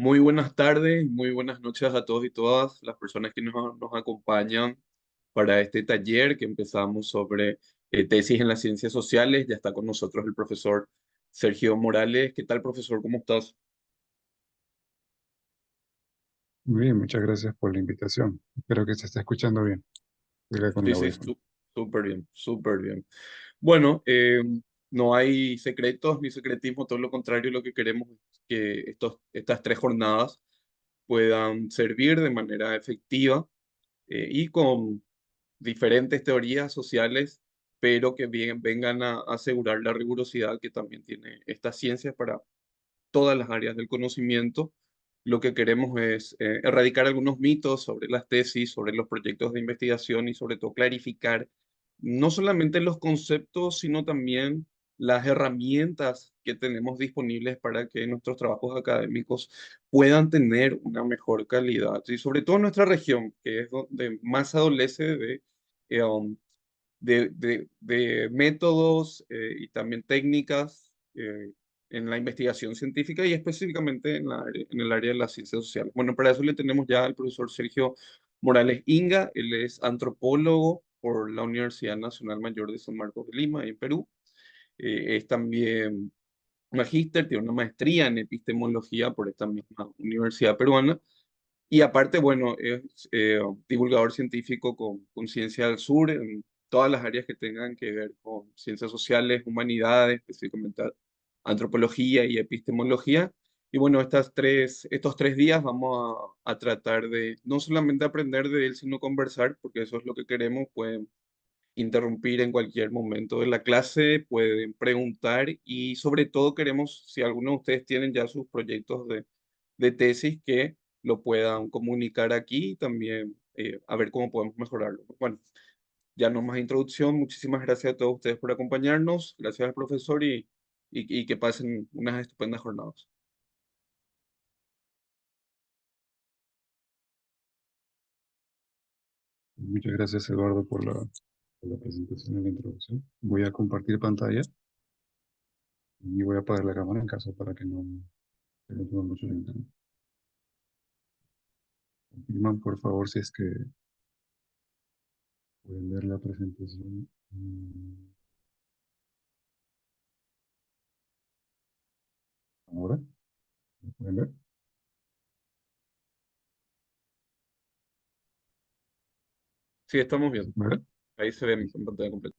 Muy buenas tardes, muy buenas noches a todos y todas las personas que nos acompañan para este taller que empezamos sobre tesis en las ciencias sociales. Ya está con nosotros el profesor Sergio Morales. ¿Qué tal, profesor? ¿Cómo estás? Muy bien, muchas gracias por la invitación. Espero que se esté escuchando bien. Voy con el Sí, sí, audífono. súper bien, súper bien. Bueno, no hay secretos ni secretismo, todo lo contrario, lo que queremos es que estas tres jornadas puedan servir de manera efectiva y con diferentes teorías sociales, pero que vengan a asegurar la rigurosidad que también tiene esta ciencia para todas las áreas del conocimiento. Lo que queremos es erradicar algunos mitos sobre las tesis, sobre los proyectos de investigación y sobre todo clarificar no solamente los conceptos, sino también las herramientas que tenemos disponibles para que nuestros trabajos académicos puedan tener una mejor calidad. Y sobre todo en nuestra región, que es donde más adolece eh, um, de métodos y también técnicas en la investigación científica y específicamente en el área de las ciencias sociales. Bueno, para eso le tenemos ya al profesor Sergio Morales Inga. Él es antropólogo por la Universidad Nacional Mayor de San Marcos de Lima, en Perú. Es también magíster, tiene una maestría en epistemología por esta misma universidad peruana. Y aparte, bueno, es divulgador científico con Ciencia del Sur en todas las áreas que tengan que ver con ciencias sociales, humanidades, específicamente antropología y epistemología. Y bueno, estos 3 días vamos a tratar de no solamente aprender de él, sino conversar, porque eso es lo que queremos. Pueden interrumpir en cualquier momento de la clase, pueden preguntar y sobre todo queremos, si alguno de ustedes tienen ya sus proyectos de tesis, que lo puedan comunicar aquí y también a ver cómo podemos mejorarlo. Bueno, ya no más introducción. Muchísimas gracias a todos ustedes por acompañarnos. Gracias al profesor y que pasen unas estupendas jornadas. Muchas gracias, Eduardo, por la presentación y la introducción. Voy a compartir pantalla y voy a apagar la cámara en caso para que no tome mucho el internet. Confirman, por favor, si es que pueden ver la presentación. Ahora, ¿la pueden ver? Sí, estamos ¿Se bien. puede ver? Ahí se ve en Listo. pantalla completa.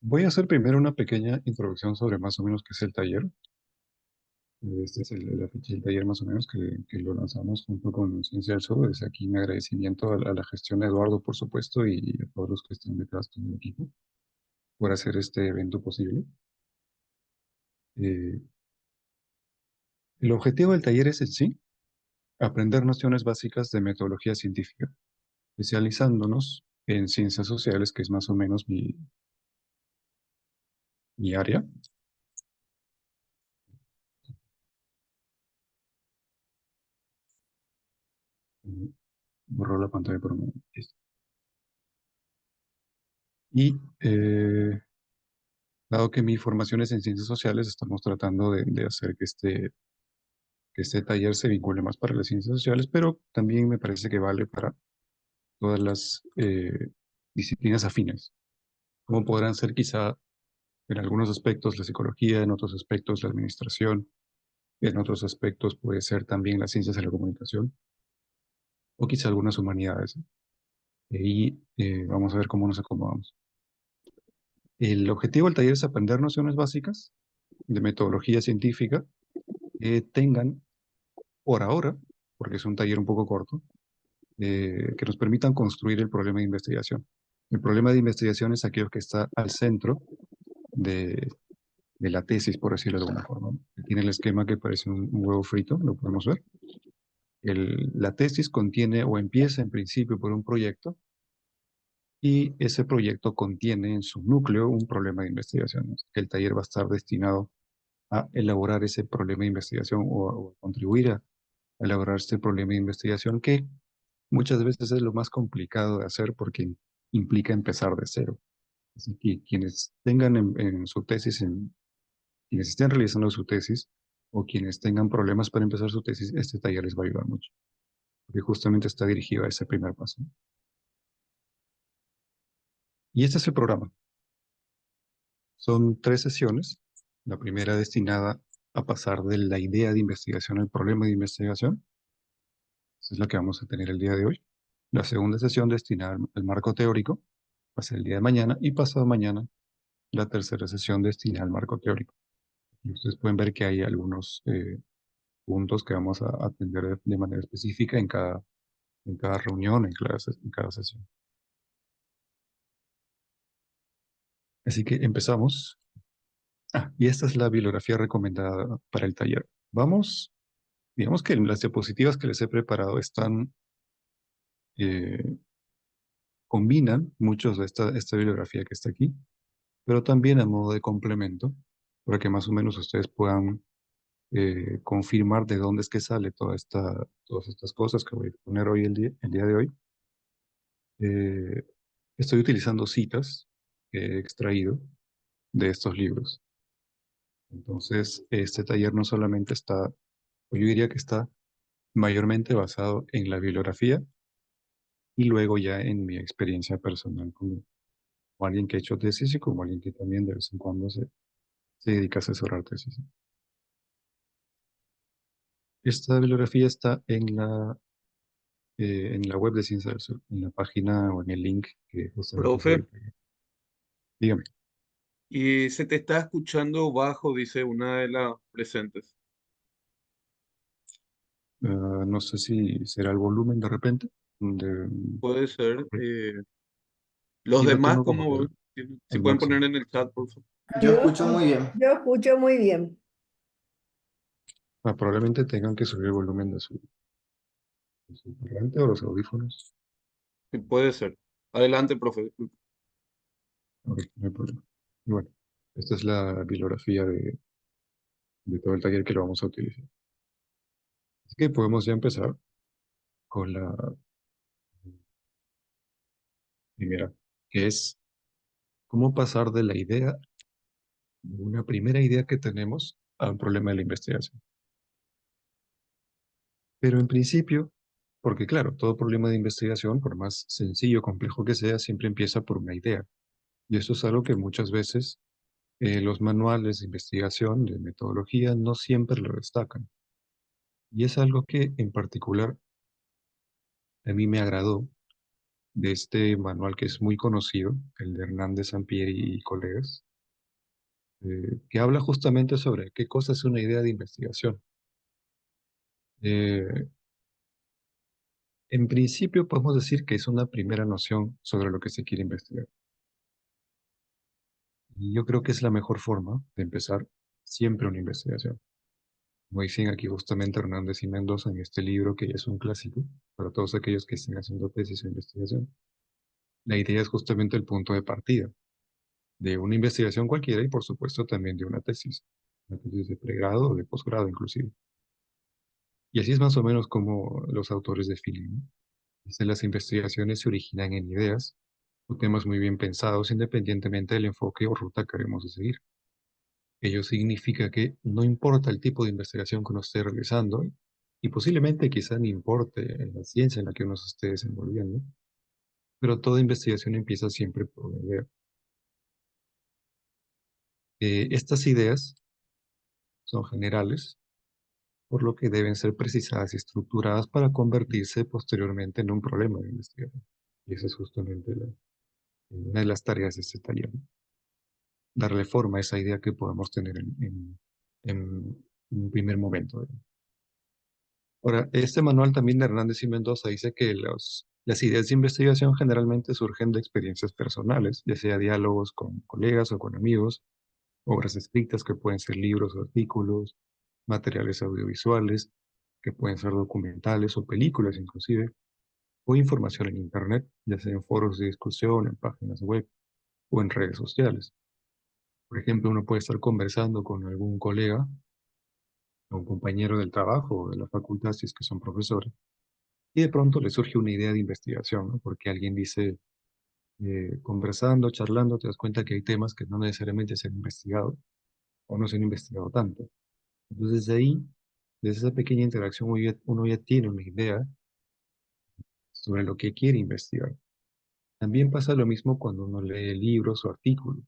Voy a hacer primero una pequeña introducción sobre más o menos qué es el taller. Este es el afiche del taller más o menos que lo lanzamos junto con Ciencia del Sur. Desde aquí mi agradecimiento a la gestión de Eduardo, por supuesto, y a todos los que están detrás del equipo por hacer este evento posible. Eh, el objetivo del taller es en sí aprender nociones básicas de metodología científica, especializándonos en ciencias sociales, que es más o menos mi área. Borro la pantalla por un momento. Y dado que mi formación es en ciencias sociales, estamos tratando de hacer que este taller se vincule más para las ciencias sociales, pero también me parece que vale para todas las disciplinas afines, como podrán ser quizá en algunos aspectos la psicología, en otros aspectos la administración, en otros aspectos puede ser también las ciencias de la comunicación, o quizá algunas humanidades, ¿no? Y vamos a ver cómo nos acomodamos. El objetivo del taller es aprender nociones básicas de metodología científica que tengan por ahora, porque es un taller un poco corto, que nos permitan construir el problema de investigación. El problema de investigación es aquello que está al centro de, de la tesis, por decirlo de alguna forma, ¿no? Tiene el esquema que parece un huevo frito, lo podemos ver. La tesis contiene o empieza en principio por un proyecto y ese proyecto contiene en su núcleo un problema de investigación, ¿no? El taller va a estar destinado a elaborar ese problema de investigación o a contribuir a elaborar este problema de investigación que muchas veces es lo más complicado de hacer porque implica empezar de cero. Así que quienes tengan en su tesis, quienes estén realizando su tesis o quienes tengan problemas para empezar su tesis, este taller les va a ayudar mucho, porque justamente está dirigido a ese primer paso. Y este es el programa. Son 3 sesiones. La primera destinada a pasar de la idea de investigación al problema de investigación. Esa es la que vamos a tener el día de hoy. La segunda sesión destinada al marco teórico va a ser el día de mañana y pasado mañana la tercera sesión destinada al marco teórico. Y ustedes pueden ver que hay algunos puntos que vamos a atender de manera específica en cada reunión, en cada sesión. Así que empezamos. Y esta es la bibliografía recomendada para el taller. Vamos, digamos que las diapositivas que les he preparado eh, combinan muchos de esta bibliografía que está aquí, pero también a modo de complemento, para que más o menos ustedes puedan confirmar de dónde es que sale todas estas cosas que voy a poner hoy el día de hoy. Eh, Estoy utilizando citas que he extraído de estos libros. Entonces, este taller no solamente está, o yo diría que está mayormente basado en la bibliografía y luego ya en mi experiencia personal como alguien que ha hecho tesis y como alguien que también de vez en cuando se dedica a asesorar tesis. Esta bibliografía está en la web de Ciencia del Sur, en la página o en el link que justamente es Profe, ahorita. Dígame, y se te está escuchando bajo, dice una de las presentes. no sé si será el volumen de repente. Puede ser. Correcto. Los Sí, lo demás, tengo como que como si al pueden poner máximo. en el chat, por favor. Yo escucho muy bien. Yo escucho muy bien. Probablemente tengan que subir el volumen de su parlante o los audífonos. Sí, puede ser. Adelante, profe. Disculpe. Ok, no hay problema. Y bueno, esta es la bibliografía de todo el taller que lo vamos a utilizar. Así que podemos ya empezar con la primera, que es cómo pasar de la idea, de una primera idea que tenemos, a un problema de la investigación. Pero en principio, porque claro, todo problema de investigación, por más sencillo o complejo que sea, siempre empieza por una idea. Y eso es algo que muchas veces los manuales de investigación, de metodología, no siempre lo destacan. Y es algo que en particular a mí me agradó de este manual que es muy conocido, el de Hernández Sampieri y colegas, que habla justamente sobre qué cosa es una idea de investigación. Eh, en principio podemos decir que es una primera noción sobre lo que se quiere investigar. Y yo creo que es la mejor forma de empezar siempre una investigación. Como dicen aquí justamente Hernández y Mendoza en este libro, que ya es un clásico para todos aquellos que estén haciendo tesis o investigación. La idea es justamente el punto de partida de una investigación cualquiera y por supuesto también de una tesis de pregrado o de posgrado inclusive. Y así es más o menos como los autores definen, ¿no? Dicen, las investigaciones se originan en ideas o temas muy bien pensados independientemente del enfoque o ruta que queremos seguir. Ello significa que no importa el tipo de investigación que uno esté realizando, y posiblemente quizá ni importe en la ciencia en la que uno se esté desenvolviendo, pero toda investigación empieza siempre por una idea. Estas ideas son generales, por lo que deben ser precisadas y estructuradas para convertirse posteriormente en un problema de investigación. Y esa es justamente una de las tareas de este taller, ¿no? Darle forma a esa idea que podemos tener en un primer momento. Ahora, este manual también de Hernández y Mendoza dice que las ideas de investigación generalmente surgen de experiencias personales, ya sea diálogos con colegas o con amigos, obras escritas que pueden ser libros o artículos, materiales audiovisuales, que pueden ser documentales o películas inclusive, o información en Internet, ya sea en foros de discusión, en páginas web o en redes sociales. Por ejemplo, uno puede estar conversando con algún colega o un compañero del trabajo o de la facultad, si es que son profesores, y de pronto le surge una idea de investigación, ¿no? Porque alguien dice, conversando, charlando, te das cuenta que hay temas que no necesariamente se han investigado o no se han investigado tanto. Entonces, de ahí, desde esa pequeña interacción, uno ya tiene una idea sobre lo que quiere investigar. También pasa lo mismo cuando uno lee libros o artículos.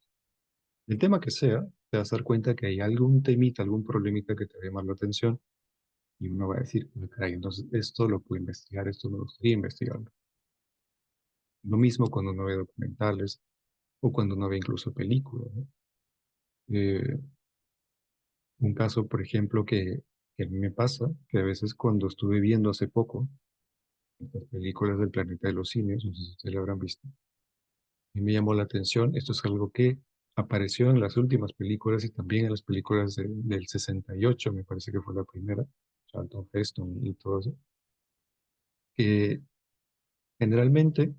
El tema que sea, te vas a dar cuenta que hay algún temita, algún problemita que te va a llamar la atención y uno va a decir, "Ah, caray, entonces esto lo puedo investigar, esto me gustaría investigarlo". Lo mismo cuando uno ve documentales o cuando uno ve incluso películas, ¿no? Eh, un caso, por ejemplo, que a mí me pasa, que a veces cuando estuve viendo hace poco estas películas del planeta de los simios, no sé si ustedes lo habrán visto, y me llamó la atención, esto es algo que apareció en las últimas películas y también en las películas del 68, me parece que fue la primera, Charlton Heston y todo eso, que generalmente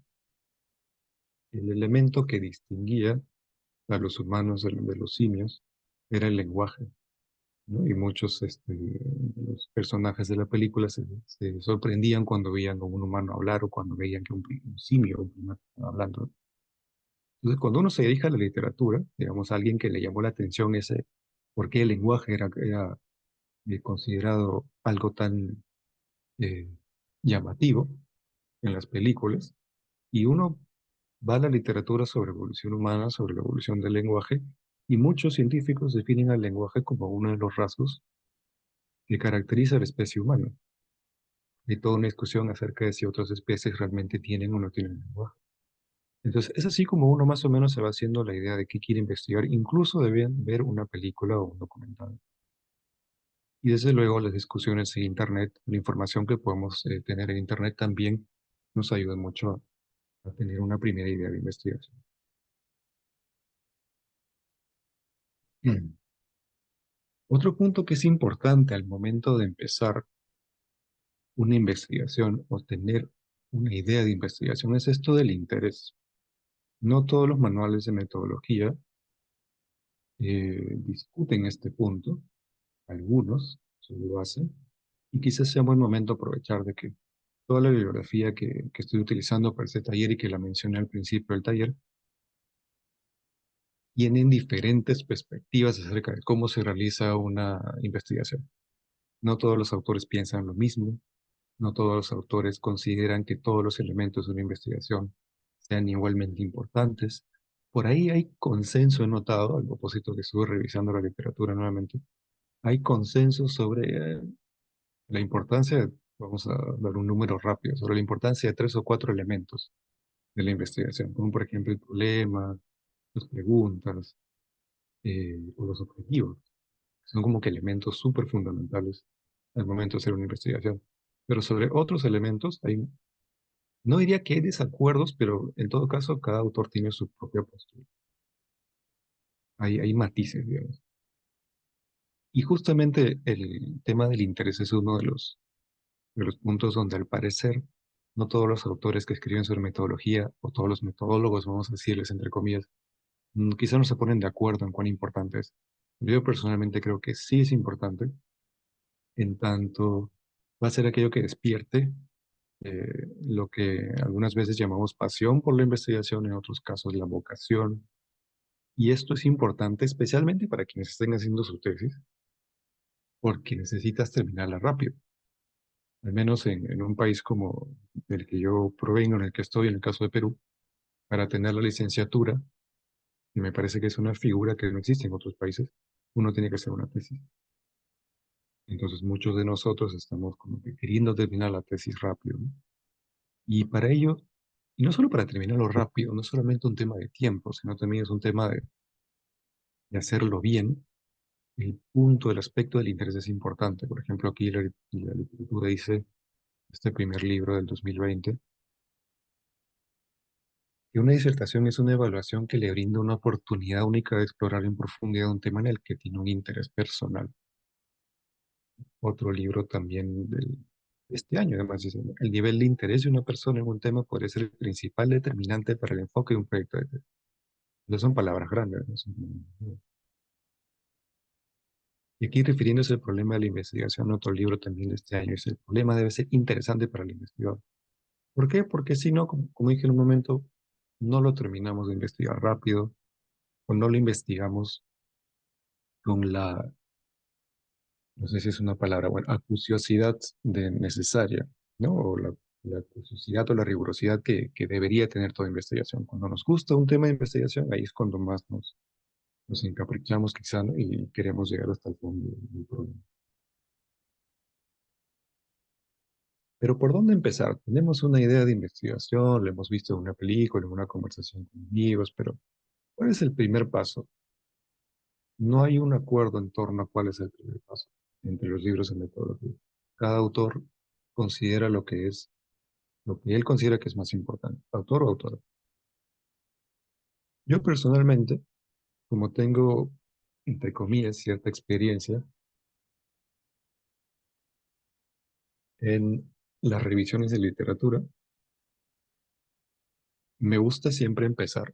el elemento que distinguía a los humanos de los simios era el lenguaje, ¿no? Y muchos de los personajes de la película se sorprendían cuando veían a un humano hablar o cuando veían que un simio, un primate, estaba hablando. Entonces, cuando uno se dedica a la literatura, digamos, a alguien que le llamó la atención ese, por qué el lenguaje era considerado algo tan eh, llamativo en las películas, y uno va a la literatura sobre evolución humana, sobre la evolución del lenguaje, y muchos científicos definen al lenguaje como uno de los rasgos que caracteriza a la especie humana. Hay toda una discusión acerca de si otras especies realmente tienen o no tienen lenguaje. Entonces, es así como uno más o menos se va haciendo la idea de qué quiere investigar, incluso de ver una película o un documental. Y desde luego las discusiones en Internet, la información que podemos tener en Internet también nos ayuda mucho a tener una primera idea de investigación. Mm. Otro punto que es importante al momento de empezar una investigación o tener una idea de investigación es esto del interés. No todos los manuales de metodología discuten este punto, algunos sí lo hacen, y quizás sea un buen momento aprovechar de que toda la bibliografía que estoy utilizando para este taller y que la mencioné al principio del taller, tienen diferentes perspectivas acerca de cómo se realiza una investigación. No todos los autores piensan lo mismo, no todos los autores consideran que todos los elementos de una investigación sean igualmente importantes. Por ahí hay consenso, he notado, al propósito que estuve revisando la literatura nuevamente, hay consenso sobre la importancia, vamos a dar un número rápido, sobre la importancia de tres o cuatro elementos de la investigación, como por ejemplo el problema, las preguntas o los objetivos. Son como que elementos súper fundamentales al momento de hacer una investigación. Pero sobre otros elementos hay, no diría que hay desacuerdos, pero en todo caso cada autor tiene su propia postura. Hay matices, digamos. Y justamente el tema del interés es uno de los puntos donde al parecer no todos los autores que escriben sobre metodología o todos los metodólogos, vamos a decirles entre comillas, quizá no se ponen de acuerdo en cuán importante es. Yo personalmente creo que sí es importante, en tanto va a ser aquello que despierte lo que algunas veces llamamos pasión por la investigación, en otros casos la vocación. Y esto es importante especialmente para quienes estén haciendo su tesis, porque necesitas terminarla rápido. Al menos en un país como el que yo provengo, en el que estoy, en el caso de Perú, para tener la licenciatura, y me parece que es una figura que no existe en otros países, uno tiene que hacer una tesis. Entonces muchos de nosotros estamos como que queriendo terminar la tesis rápido, ¿no? Y para ello, y no solo para terminarlo rápido, no es solamente un tema de tiempo, sino también es un tema de hacerlo bien. El punto, el aspecto del interés es importante. Por ejemplo, aquí la literatura dice, este primer libro del 2020, que una disertación es una evaluación que le brinda una oportunidad única de explorar en profundidad un tema en el que tiene un interés personal. Otro libro también de este año, además, dice, el nivel de interés de una persona en un tema puede ser el principal determinante para el enfoque de un proyecto de tesis. No son palabras grandes, ¿no? Y aquí refiriéndose al problema de la investigación, otro libro también de este año es el problema debe ser interesante para el investigador. ¿Por qué? Porque si no, como dije en un momento, no lo terminamos de investigar rápido o no lo investigamos con no sé si es una palabra, bueno, acuciosidad de necesaria, ¿no? O la acuciosidad o la rigurosidad que debería tener toda investigación. Cuando nos gusta un tema de investigación, ahí es cuando más nos encaprichamos quizá, ¿no? Y queremos llegar hasta el fondo del problema. Pero ¿por dónde empezar? Tenemos una idea de investigación, lo hemos visto en una película, en una conversación con amigos, pero ¿cuál es el primer paso? No hay un acuerdo en torno a cuál es el primer paso entre los libros de metodología. Cada autor considera lo que él considera que es más importante, autor o autora. Yo personalmente, como tengo, entre comillas, cierta experiencia en las revisiones de literatura, me gusta siempre empezar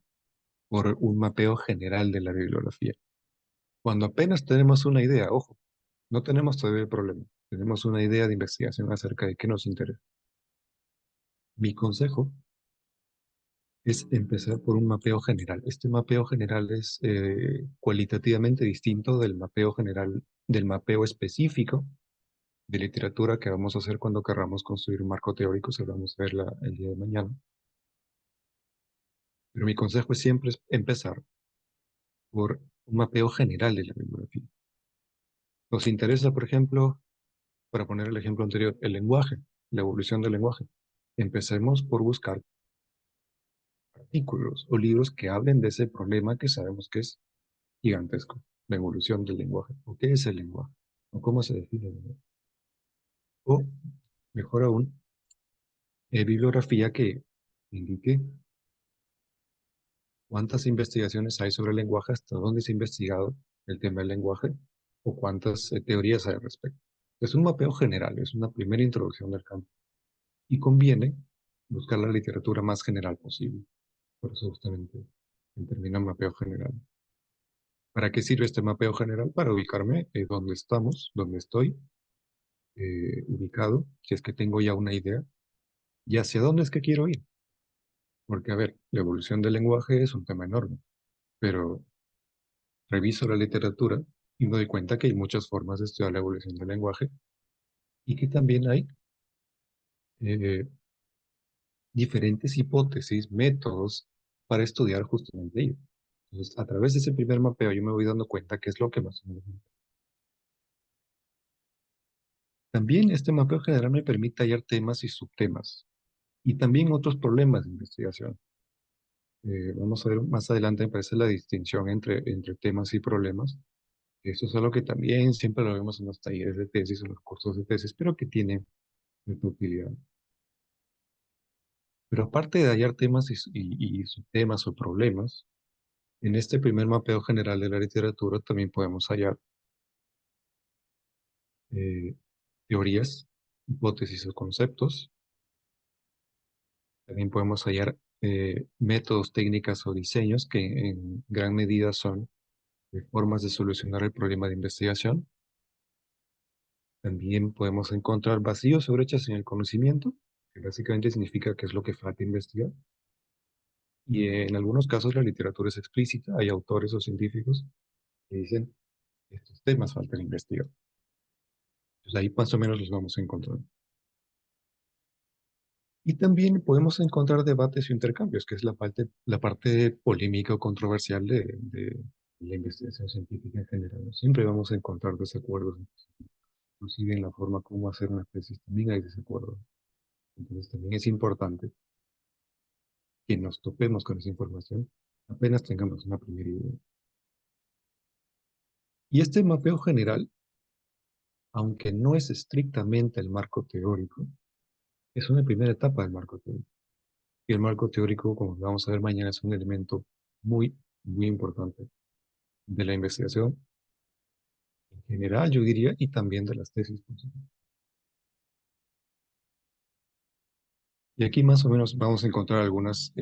por un mapeo general de la bibliografía. Cuando apenas tenemos una idea, ojo, no tenemos todavía el problema, tenemos una idea de investigación acerca de qué nos interesa. Mi consejo es empezar por un mapeo general. Este mapeo general es cualitativamente distinto del mapeo general, del mapeo específico de literatura que vamos a hacer cuando querramos construir un marco teórico, si vamos a verla el día de mañana. Pero mi consejo es siempre empezar por un mapeo general de la bibliografía. Nos interesa, por ejemplo, para poner el ejemplo anterior, el lenguaje, la evolución del lenguaje. Empecemos por buscar artículos o libros que hablen de ese problema que sabemos que es gigantesco, la evolución del lenguaje. ¿O qué es el lenguaje? ¿O cómo se define el lenguaje? O, mejor aún, bibliografía que indique cuántas investigaciones hay sobre el lenguaje, hasta dónde se ha investigado el tema del lenguaje, o cuántas teorías hay al respecto. Es un mapeo general, es una primera introducción del campo. Y conviene buscar la literatura más general posible. Por eso justamente el término mapeo general. ¿Para qué sirve este mapeo general? Para ubicarme dónde estamos, dónde estoy ubicado, si es que tengo ya una idea, y hacia dónde es que quiero ir. Porque, a ver, la evolución del lenguaje es un tema enorme, pero reviso la literatura y me doy cuenta que hay muchas formas de estudiar la evolución del lenguaje y que también hay eh, diferentes hipótesis, métodos para estudiar justamente ello. Entonces, a través de ese primer mapeo yo me voy dando cuenta qué es lo que más me gusta. También este mapeo general me permite hallar temas y subtemas y también otros problemas de investigación. Vamos a ver más adelante, me parece la distinción entre temas y problemas. Eso es algo que también siempre lo vemos en los talleres de tesis, en los cursos de tesis, pero que tiene cierta utilidad. Pero aparte de hallar temas y subtemas o problemas, en este primer mapeo general de la literatura también podemos hallar eh, teorías, hipótesis o conceptos. También podemos hallar métodos, técnicas o diseños que en gran medida son formas de solucionar el problema de investigación. También podemos encontrar vacíos o brechas en el conocimiento, que básicamente significa que es lo que falta investigar. Y en algunos casos la literatura es explícita, hay autores o científicos que dicen estos temas faltan investigar. Entonces ahí más o menos los vamos a encontrar. Y también podemos encontrar debates y intercambios, que es la parte polémica o controversial de la investigación científica en general, ¿no? Siempre vamos a encontrar desacuerdos, inclusive en la forma como hacer una tesis también hay desacuerdos. Entonces también es importante que nos topemos con esa información apenas tengamos una primera idea. Y este mapeo general, aunque no es estrictamente el marco teórico, es una primera etapa del marco teórico. Y el marco teórico, como vamos a ver mañana, es un elemento muy, muy importante de la investigación en general, yo diría, y también de las tesis, por supuesto. Y aquí más o menos vamos a encontrar algunos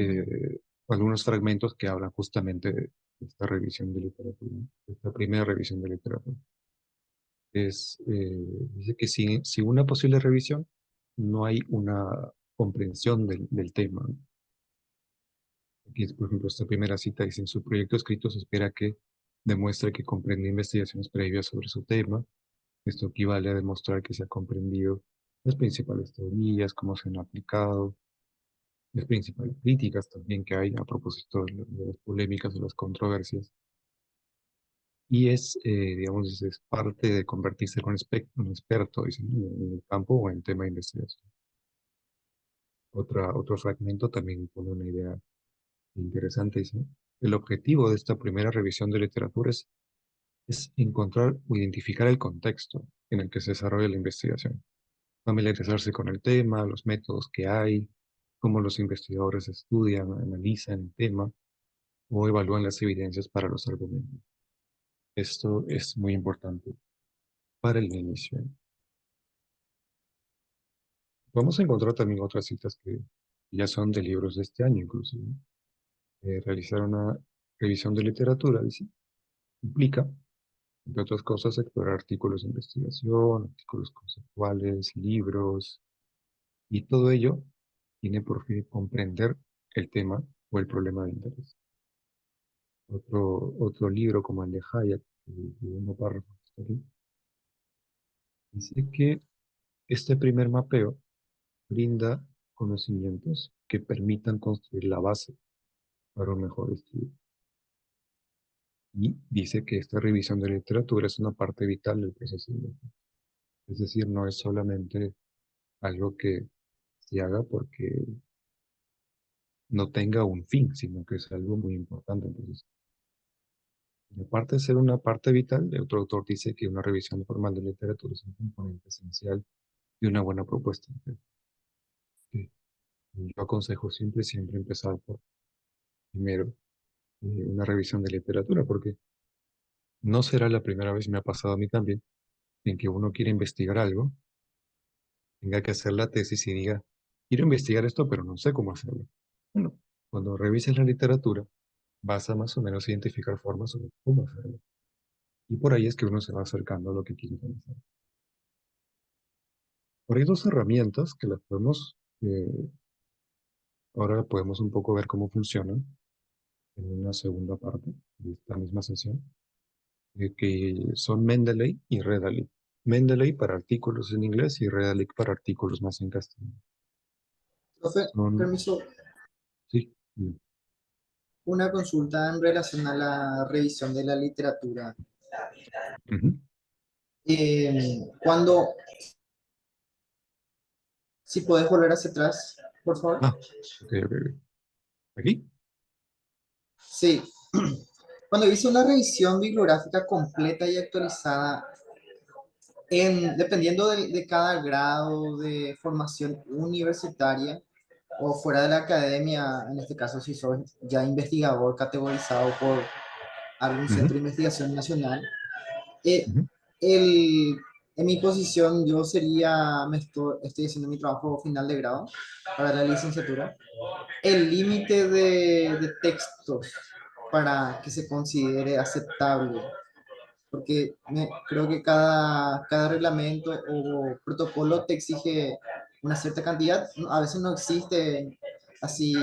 fragmentos que hablan justamente de esta revisión de literatura, ¿no? Esta primera revisión de literatura. Dice que sin una posible revisión no hay una comprensión del tema, ¿no? Aquí, por ejemplo, esta primera cita dice, en su proyecto escrito se espera que demuestre que comprende investigaciones previas sobre su tema, Esto equivale a demostrar que se ha comprendido las principales teorías, cómo se han aplicado, las principales críticas también que hay a propósito de las polémicas o las controversias. Y digamos, es parte de convertirse en un experto dicen, ¿no? En el campo o en el tema de investigación. Otro fragmento también pone una idea interesante, dice, el objetivo de esta primera revisión de literatura es encontrar o identificar el contexto en el que se desarrolla la investigación, familiarizarse con el tema, los métodos que hay, cómo los investigadores estudian, analizan el tema o evalúan las evidencias para los argumentos. Esto es muy importante para el inicio. Vamos a encontrar también otras citas que ya son de libros de este año, inclusive. Realizar una revisión de literatura, dice, implica, entre otras cosas, explorar artículos de investigación, artículos conceptuales, libros, y todo ello tiene por fin comprender el tema o el problema de interés. Otro libro como el de Hayek, de unos párrafos, dice que este primer mapeo brinda conocimientos que permitan construir la base para un mejor estudio. Y dice que esta revisión de literatura es una parte vital del proceso. Es decir, no es solamente algo que se haga porque no tenga un fin, sino que es algo muy importante. Entonces, y aparte de ser una parte vital, el otro autor dice que una revisión formal de literatura es un componente esencial de una buena propuesta. Que yo aconsejo siempre empezar por primero una revisión de literatura, porque no será la primera vez, me ha pasado a mí también, en que uno quiere investigar algo, tenga que hacer la tesis y diga, quiero investigar esto, pero no sé cómo hacerlo. Bueno, cuando revises la literatura, vas a más o menos identificar formas sobre cómo hacerlo. Y por ahí es que uno se va acercando a lo que quiere realizar. Por ahí dos herramientas que las podemos, ahora podemos un poco ver cómo funcionan en una segunda parte de esta misma sesión, que son Mendeley y Redalyc. Mendeley para artículos en inglés y Redalyc para artículos más en castellano. Profe, Son, permiso, sí, una consulta en relación a la revisión de la literatura. ujú. Cuando, si puedes volver hacia atrás, por favor. Ah, ok. Aquí. Sí. Cuando hice una revisión bibliográfica completa y actualizada, dependiendo de cada grado de formación universitaria o fuera de la academia, en este caso si sos ya investigador categorizado por algún centro Ujú, de investigación nacional, eh, ujú, el, en mi posición yo sería, estoy haciendo mi trabajo final de grado para la licenciatura, el límite de textos para que se considere aceptable, porque creo que cada reglamento o protocolo te exige una cierta cantidad, a veces no existe así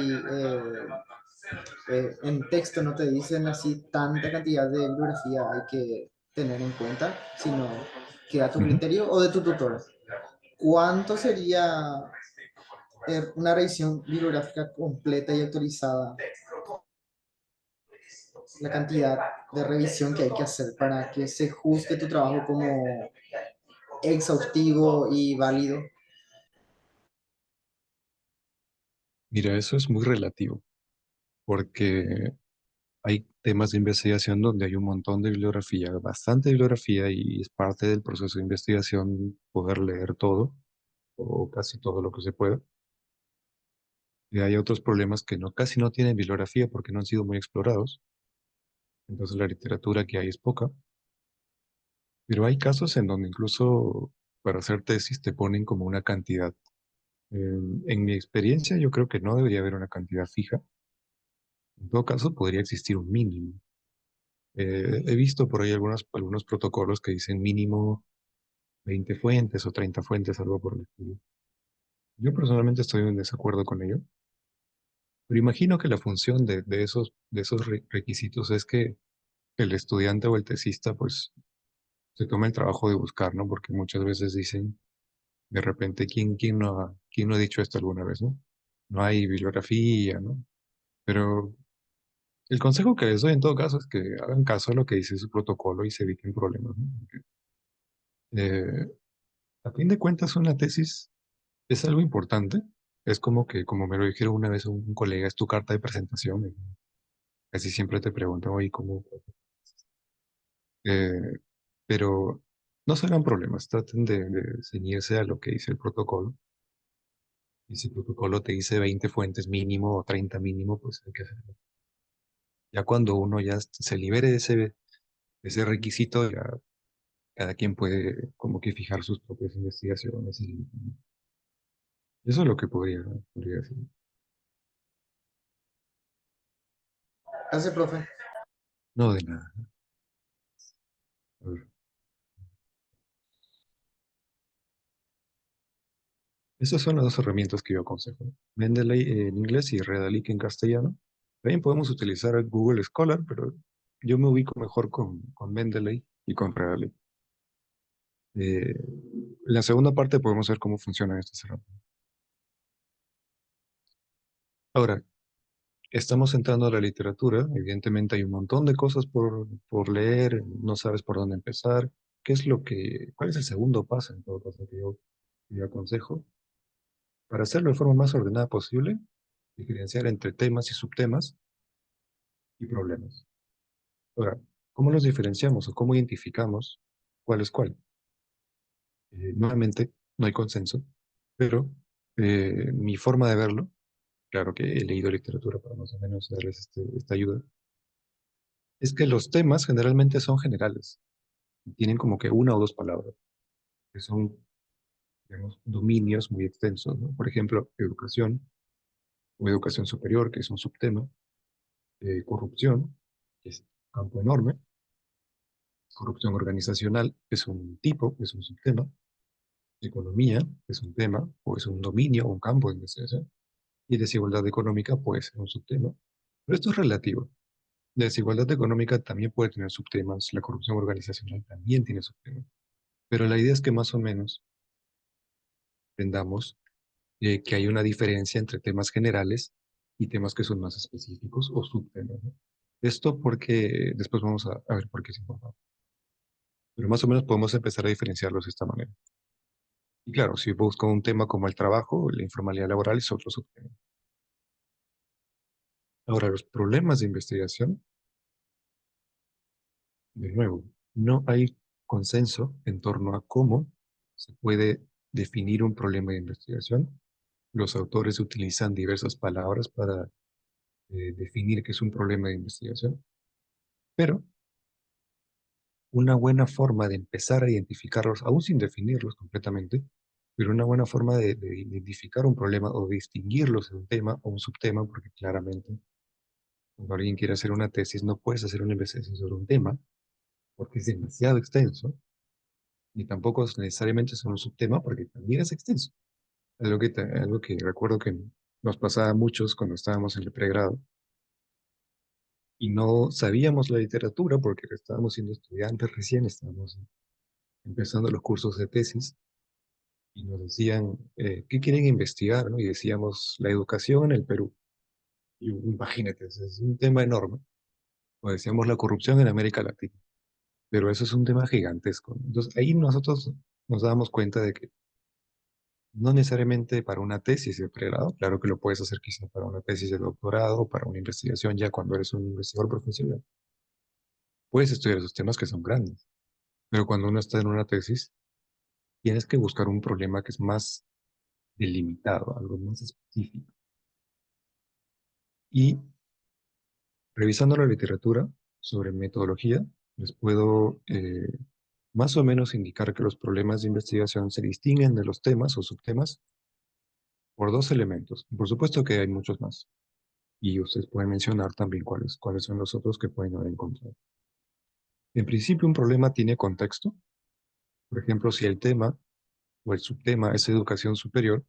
en texto, no te dicen así tanta cantidad de bibliografía hay que tener en cuenta, sino que a tu ujú. criterio o de tu tutor. ¿Cuánto sería una revisión bibliográfica completa y actualizada? La cantidad de revisión que hay que hacer para que se juzgue tu trabajo como exhaustivo y válido. Mira, eso es muy relativo, porque hay temas de investigación donde hay un montón de bibliografía, bastante bibliografía, y es parte del proceso de investigación poder leer todo, o casi todo lo que se pueda. Y hay otros problemas que no, casi no tienen bibliografía porque no han sido muy explorados, entonces la literatura que hay es poca, pero hay casos en donde incluso para hacer tesis te ponen como una cantidad. En mi experiencia yo creo que no debería haber una cantidad fija, en todo caso podría existir un mínimo. He visto por ahí algunos protocolos que dicen mínimo 20 fuentes o 30 fuentes, algo por el estilo. Yo personalmente estoy en desacuerdo con ello, pero imagino que la función de esos requisitos es que el estudiante o el tesista pues se toma el trabajo de buscar, ¿no? Porque muchas veces dicen, de repente, quién no ha dicho esto alguna vez, ¿no? No hay bibliografía, ¿no? Pero el consejo que les doy en todo caso es que hagan caso a lo que dice su protocolo y se eviten problemas, ¿no? Porque, eh, a fin de cuentas, una tesis es algo importante. Es como que, como me lo dijeron una vez un colega, es tu carta de presentación. Casi siempre te preguntan, oye, ¿cómo? Eh, pero no se hagan problemas, traten de ceñirse a lo que dice el protocolo. Y si el protocolo te dice 20 fuentes mínimo o 30 mínimo, pues hay que hacerlo. Ya cuando uno ya se libere de ese requisito, ya cada quien puede como que fijar sus propias investigaciones. Y eso es lo que podría decir. Gracias, profe. No, de nada. A ver, esas son las dos herramientas que yo aconsejo. Mendeley en inglés y Redalyc en castellano. También podemos utilizar Google Scholar, pero yo me ubico mejor con Mendeley y con Redalyc. En la segunda parte podemos ver cómo funcionan estas herramientas. Ahora, estamos entrando a la literatura. Evidentemente hay un montón de cosas por leer, no sabes por dónde empezar. ¿Cuál es el segundo paso en todo caso que yo aconsejo? Para hacerlo de forma más ordenada posible, diferenciar entre temas y subtemas y problemas. Ahora, ¿cómo los diferenciamos o cómo identificamos cuál es cuál? Nuevamente, no hay consenso, pero mi forma de verlo, claro que he leído literatura para más o menos darles esta ayuda, es que los temas generalmente son generales, tienen como que una o dos palabras, que son, digamos, dominios muy extensos, ¿no? Por ejemplo, educación o educación superior, que es un subtema, corrupción, que es un campo enorme, corrupción organizacional, que es un tipo, que es un subtema, economía, que es un tema, o es un dominio o un campo de investigación, y desigualdad económica puede ser un subtema. Pero esto es relativo. La desigualdad económica también puede tener subtemas, la corrupción organizacional también tiene subtemas. Pero la idea es que más o menos entendamos que hay una diferencia entre temas generales y temas que son más específicos o subtemas, ¿no? Esto porque después vamos a ver por qué es importante. Pero más o menos podemos empezar a diferenciarlos de esta manera. Y claro, si busco un tema como el trabajo, la informalidad laboral es otro subtema. Ahora, los problemas de investigación, de nuevo, no hay consenso en torno a cómo se puede definir un problema de investigación. Los autores utilizan diversas palabras para definir qué es un problema de investigación, pero una buena forma de empezar a identificarlos, aún sin definirlos completamente, pero una buena forma de identificar un problema o distinguirlos en un tema o un subtema, porque claramente cuando alguien quiere hacer una tesis no puedes hacer una investigación sobre un tema porque es demasiado extenso, ni tampoco es necesariamente sobre un subtema porque también es extenso. Algo que recuerdo que nos pasaba a muchos cuando estábamos en el pregrado y no sabíamos la literatura porque estábamos siendo estudiantes recién, estábamos empezando los cursos de tesis y nos decían, ¿qué quieren investigar? ¿No? Y decíamos, la educación en el Perú. Y imagínate, es un tema enorme. O decíamos, la corrupción en América Latina. Pero eso es un tema gigantesco, ¿no? Entonces ahí nosotros nos damos cuenta de que no necesariamente para una tesis de pregrado, claro que lo puedes hacer quizá para una tesis de doctorado o para una investigación ya cuando eres un investigador profesional. Puedes estudiar esos temas que son grandes, pero cuando uno está en una tesis, tienes que buscar un problema que es más delimitado, algo más específico. Y revisando la literatura sobre metodología, les puedo más o menos indicar que los problemas de investigación se distinguen de los temas o subtemas por dos elementos. Por supuesto que hay muchos más. Y ustedes pueden mencionar también cuáles son los otros que pueden haber encontrado. En principio, un problema tiene contexto. Por ejemplo, si el tema o el subtema es educación superior,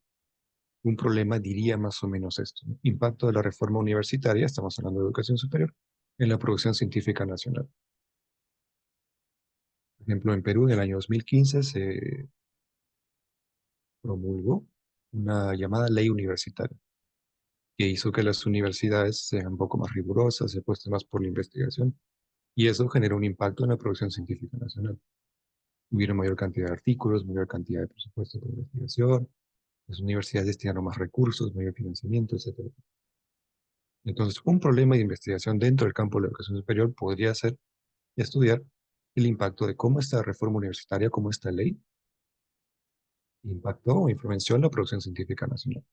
un problema diría más o menos esto, ¿no? Impacto de la reforma universitaria, estamos hablando de educación superior, en la producción científica nacional. Por ejemplo, en Perú en el año 2015 se promulgó una llamada ley universitaria, que hizo que las universidades sean un poco más rigurosas, se apuesten más por la investigación, y eso generó un impacto en la producción científica nacional. Hubiera mayor cantidad de artículos, mayor cantidad de presupuesto de investigación, las universidades destinaron más recursos, mayor financiamiento, etcétera. Entonces, un problema de investigación dentro del campo de la educación superior podría ser estudiar el impacto de cómo esta reforma universitaria, cómo esta ley impactó o influenció en la producción científica nacional.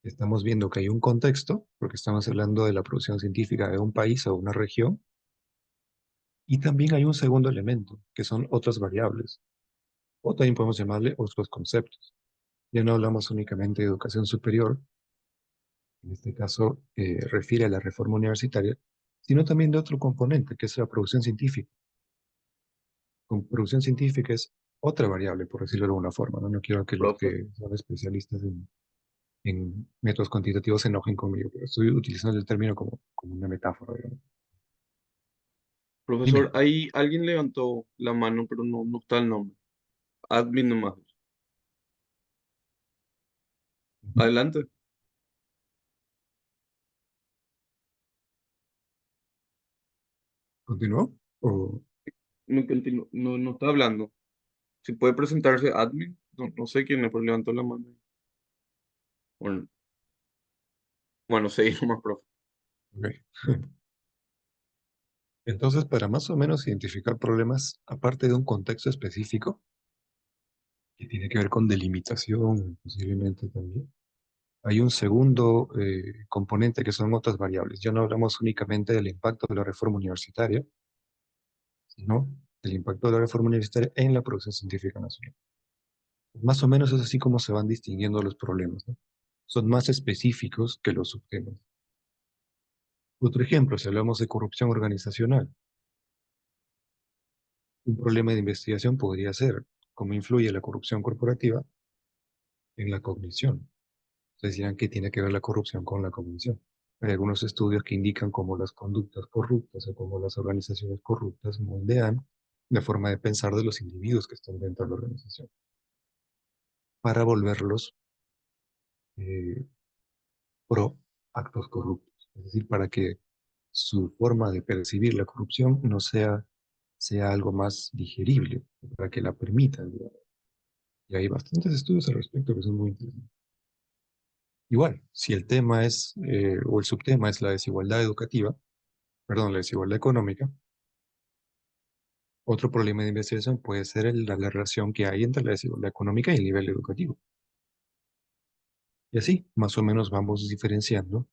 Estamos viendo que hay un contexto, porque estamos hablando de la producción científica de un país o una región, y también hay un segundo elemento, que son otras variables, o también podemos llamarle otros conceptos. Ya no hablamos únicamente de educación superior, en este caso refiere a la reforma universitaria, sino también de otro componente, que es la producción científica. Con producción científica es otra variable, por decirlo de alguna forma, ¿no? No quiero que los Profe. que son especialistas en métodos cuantitativos se enojen conmigo, pero estoy utilizando el término como una metáfora, digamos. Profesor, Dime. ahí alguien levantó la mano, pero no está el nombre. Admin nomás. Ujú. Adelante. ¿Continúo? O, No está hablando. Si puede presentarse admin, no sé quién es, pero levantó la mano. Bueno, bueno, seguimos más, profe. ok. Entonces, para más o menos identificar problemas, aparte de un contexto específico, que tiene que ver con delimitación, posiblemente también, hay un segundo componente que son otras variables. Ya no hablamos únicamente del impacto de la reforma universitaria, sino del impacto de la reforma universitaria en la producción científica nacional. Más o menos es así como se van distinguiendo los problemas, ¿no? Son más específicos que los subtemas. Otro ejemplo, si hablamos de corrupción organizacional, un problema de investigación podría ser cómo influye la corrupción corporativa en la cognición. Ustedes dirán que tiene que ver la corrupción con la cognición. Hay algunos estudios que indican cómo las conductas corruptas o cómo las organizaciones corruptas moldean la forma de pensar de los individuos que están dentro de la organización para volverlos eh, pro actos corruptos. Es decir, para que su forma de percibir la corrupción no sea algo más digerible, para que la permitan, digamos. Y hay bastantes estudios al respecto que son muy interesantes. Igual, si el tema es, o el subtema es la desigualdad educativa, perdón, la desigualdad económica, otro problema de investigación puede ser la relación que hay entre la desigualdad económica y el nivel educativo. Y así, más o menos, vamos diferenciando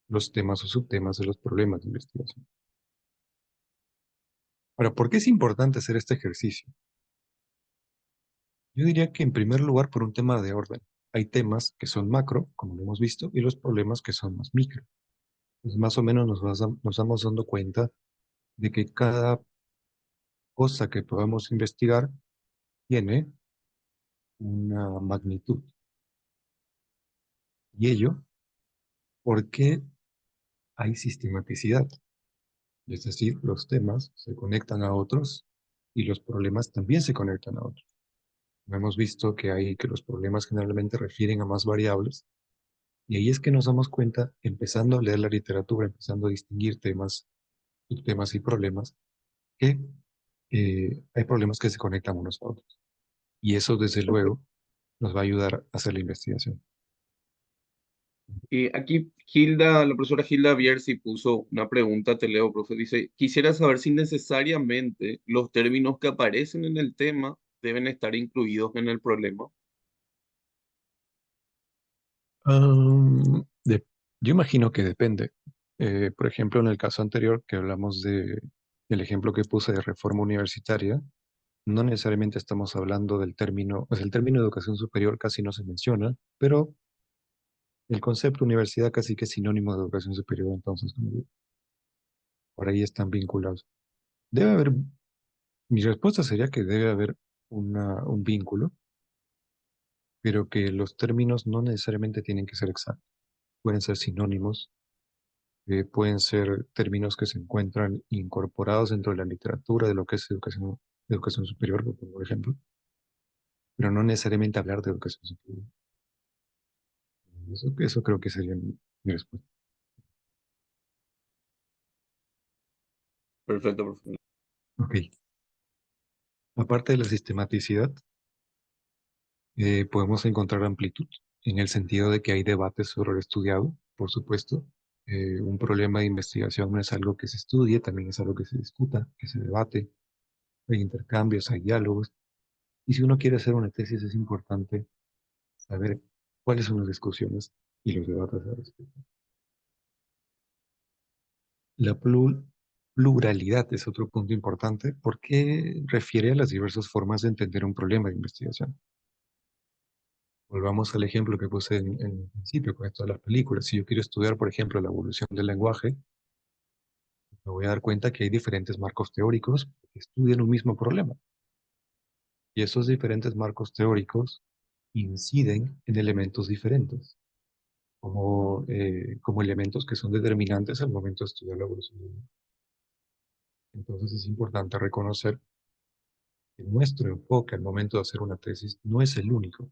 los temas o subtemas de los problemas de investigación. Ahora, ¿por qué es importante hacer este ejercicio? Yo diría que en primer lugar por un tema de orden. Hay temas que son macro, como lo hemos visto, y los problemas que son más micro. Pues más o menos nos vamos dando cuenta de que cada cosa que podamos investigar tiene una magnitud. Y ello porque hay sistematicidad. Es decir, los temas se conectan a otros y los problemas también se conectan a otros. Hemos visto que los problemas generalmente refieren a más variables. Y ahí es que nos damos cuenta, empezando a leer la literatura, empezando a distinguir temas, subtemas y problemas, que hay problemas que se conectan unos a otros. Y eso, desde luego, nos va a ayudar a hacer la investigación. Aquí Hilda, la profesora Hilda Bierzi puso una pregunta, te leo, profe. Dice, quisiera saber si necesariamente los términos que aparecen en el tema deben estar incluidos en el problema. Am, de- yo imagino que depende. Por ejemplo, en el caso anterior que hablamos el ejemplo que puse de reforma universitaria, no necesariamente estamos hablando del término, pues el término educación superior casi no se menciona, pero el concepto universidad casi que es sinónimo de educación superior, entonces como que por ahí están vinculados. Debe haber, mi respuesta sería que debe haber un vínculo, pero que los términos no necesariamente tienen que ser exactos, pueden ser sinónimos pueden ser términos que se encuentran incorporados dentro de la literatura de lo que es educación superior, por ejemplo, pero no necesariamente hablar de educación superior. Eso creo que sería mi respuesta. Perfecto, profesor. Ok. Aparte de la sistematicidad, podemos encontrar amplitud en el sentido de que hay debates sobre lo estudiado, por supuesto. Un problema de investigación no es algo que se estudie, también es algo que se discuta, que se debate. Hay intercambios, hay diálogos. Y si uno quiere hacer una tesis, es importante saber cuáles son las discusiones y los debates al respecto. La pluralidad es otro punto importante porque refiere a las diversas formas de entender un problema de investigación. Volvamos al ejemplo que puse en el principio con esto de las películas. Si yo quiero estudiar, por ejemplo, la evolución del lenguaje, me voy a dar cuenta que hay diferentes marcos teóricos que estudian un mismo problema. Y esos diferentes marcos teóricos inciden en elementos diferentes, como elementos que son determinantes al momento de estudiar la evolución del lenguaje. Entonces es importante reconocer que nuestro enfoque al momento de hacer una tesis no es el único,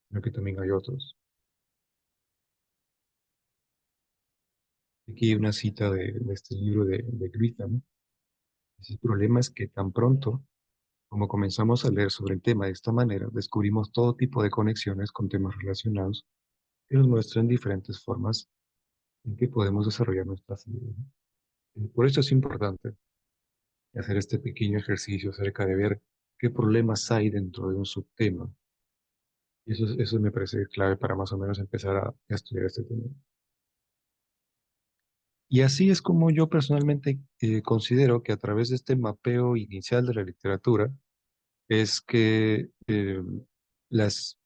sino que también hay otros. Aquí hay una cita de este libro de Grisham. El problema es que tan pronto como comenzamos a leer sobre el tema de esta manera, descubrimos todo tipo de conexiones con temas relacionados que nos muestran diferentes formas en que podemos desarrollar nuestras ideas. Por eso es importante hacer este pequeño ejercicio acerca de ver qué problemas hay dentro de un subtema. Y eso me parece clave para más o menos empezar a estudiar este tema. Y así es como yo personalmente considero que a través de este mapeo inicial de la literatura es que las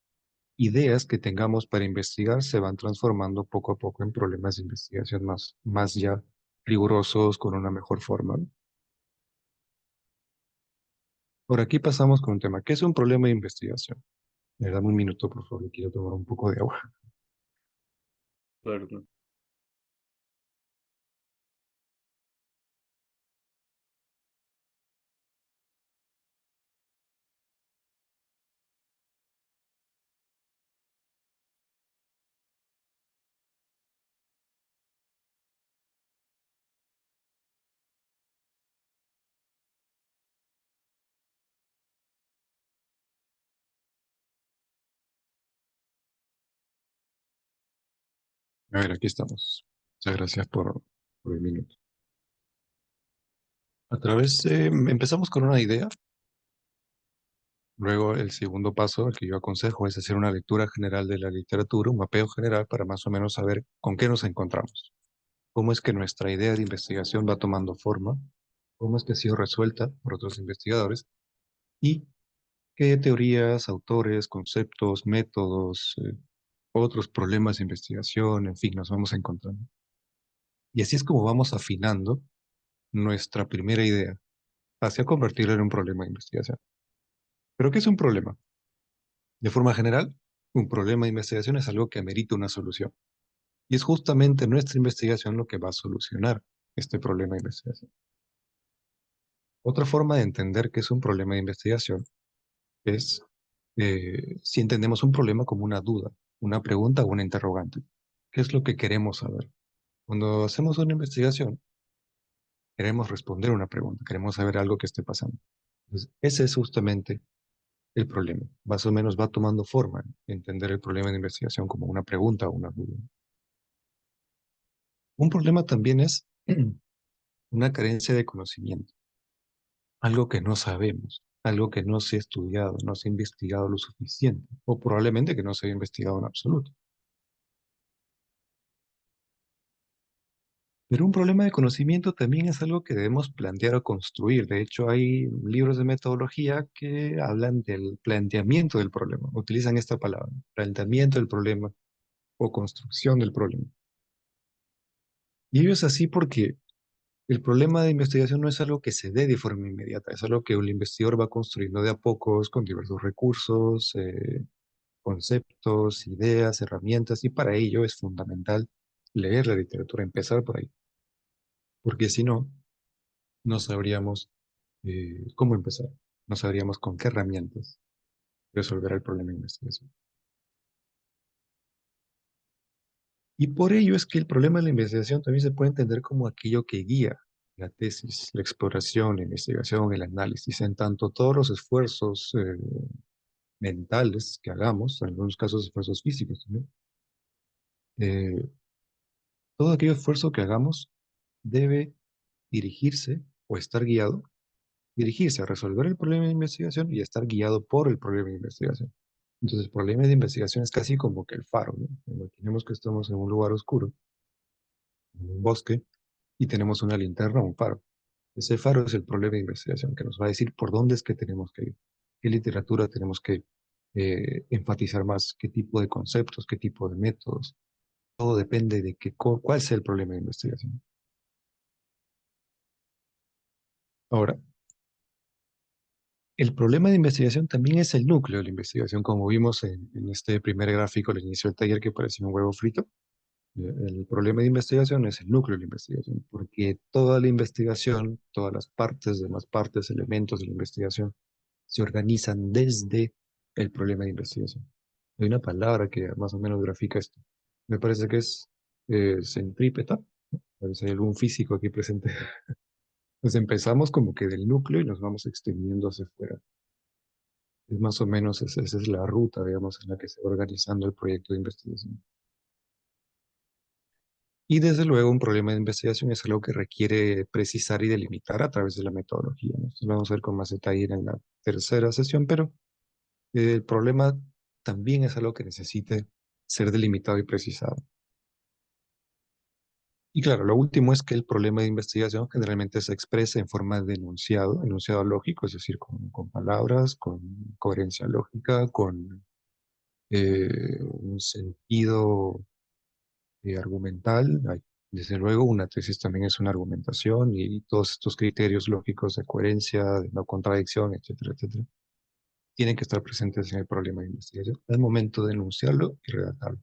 ideas que tengamos para investigar se van transformando poco a poco en problemas de investigación más ya rigurosos, con una mejor forma, ¿no? Por aquí pasamos con un tema. ¿Qué es un problema de investigación? Me dame un minuto, por favor, quiero tomar un poco de agua. Claro, claro. A ver, aquí estamos. Muchas gracias por el minuto. Empezamos con una idea. Luego, el segundo paso, el que yo aconsejo, es hacer una lectura general de la literatura, un mapeo general para más o menos saber con qué nos encontramos. Cómo es que nuestra idea de investigación va tomando forma, cómo es que ha sido resuelta por otros investigadores y qué teorías, autores, conceptos, métodos, otros problemas de investigación, en fin, nos vamos encontrando. Y así es como vamos afinando nuestra primera idea hacia convertirla en un problema de investigación. ¿Pero qué es un problema? De forma general, un problema de investigación es algo que amerita una solución. Y es justamente nuestra investigación lo que va a solucionar este problema de investigación. Otra forma de entender que es un problema de investigación es si entendemos un problema como una duda, una pregunta o una interrogante. ¿Qué es lo que queremos saber? Cuando hacemos una investigación, queremos responder una pregunta, queremos saber algo que esté pasando. Entonces, ese es justamente el problema. Más o menos va tomando forma, entender el problema de investigación como una pregunta o una duda. Un problema también es una carencia de conocimiento, algo que no sabemos, algo que no se ha estudiado, no se ha investigado lo suficiente, o probablemente que no se ha investigado en absoluto. Pero un problema de conocimiento también es algo que debemos plantear o construir. De hecho, hay libros de metodología que hablan del planteamiento del problema, utilizan esta palabra, planteamiento del problema o construcción del problema. Y ello es así porque el problema de investigación no es algo que se dé de forma inmediata, es algo que el investigador va construyendo de a pocos con diversos recursos, conceptos, ideas, herramientas, y para ello es fundamental leer la literatura, empezar por ahí. porque si no, no sabríamos cómo empezar, no sabríamos con qué herramientas resolver el problema de investigación. Y por ello es que el problema de la investigación también se puede entender como aquello que guía la tesis, la exploración, la investigación, el análisis, en tanto todos los esfuerzos mentales que hagamos, en algunos casos esfuerzos físicos también, eh, todo aquel esfuerzo que hagamos debe dirigirse o estar guiado, dirigirse a resolver el problema de investigación y estar guiado por el problema de investigación. Entonces, el problema de investigación es casi como que el faro, ¿no? Imaginemos que estamos en un lugar oscuro, en un bosque, y tenemos una linterna o un faro. Ese faro es el problema de investigación que nos va a decir por dónde es que tenemos que ir, qué literatura tenemos que enfatizar más, qué tipo de conceptos, qué tipo de métodos. Todo depende de cuál sea el problema de investigación. Ahora, el problema de investigación también es el núcleo de la investigación, como vimos en este primer gráfico al inicio del taller que parecía un huevo frito. El problema de investigación es el núcleo de la investigación, porque toda la investigación, todas las partes, demás partes, elementos de la investigación, se organizan desde el problema de investigación. Hay una palabra que más o menos grafica esto. Me parece que es centrípeta. A ver si hay algún físico aquí presente. Pues empezamos como que del núcleo y nos vamos extendiendo hacia afuera. Es más o menos esa es la ruta, digamos, en la que se va organizando el proyecto de investigación. Y desde luego un problema de investigación es algo que requiere precisar y delimitar a través de la metodología, ¿no? Esto lo vamos a ver con más detalle en la tercera sesión, pero el problema también es algo que necesite ser delimitado y precisado. Y claro, lo último es que el problema de investigación generalmente se expresa en forma de enunciado, enunciado lógico, es decir, con palabras, con coherencia lógica, con un sentido argumental. Desde luego, una tesis también es una argumentación y todos estos criterios lógicos de coherencia, de no contradicción, etcétera, etcétera, tienen que estar presentes en el problema de investigación al momento de enunciarlo y redactarlo.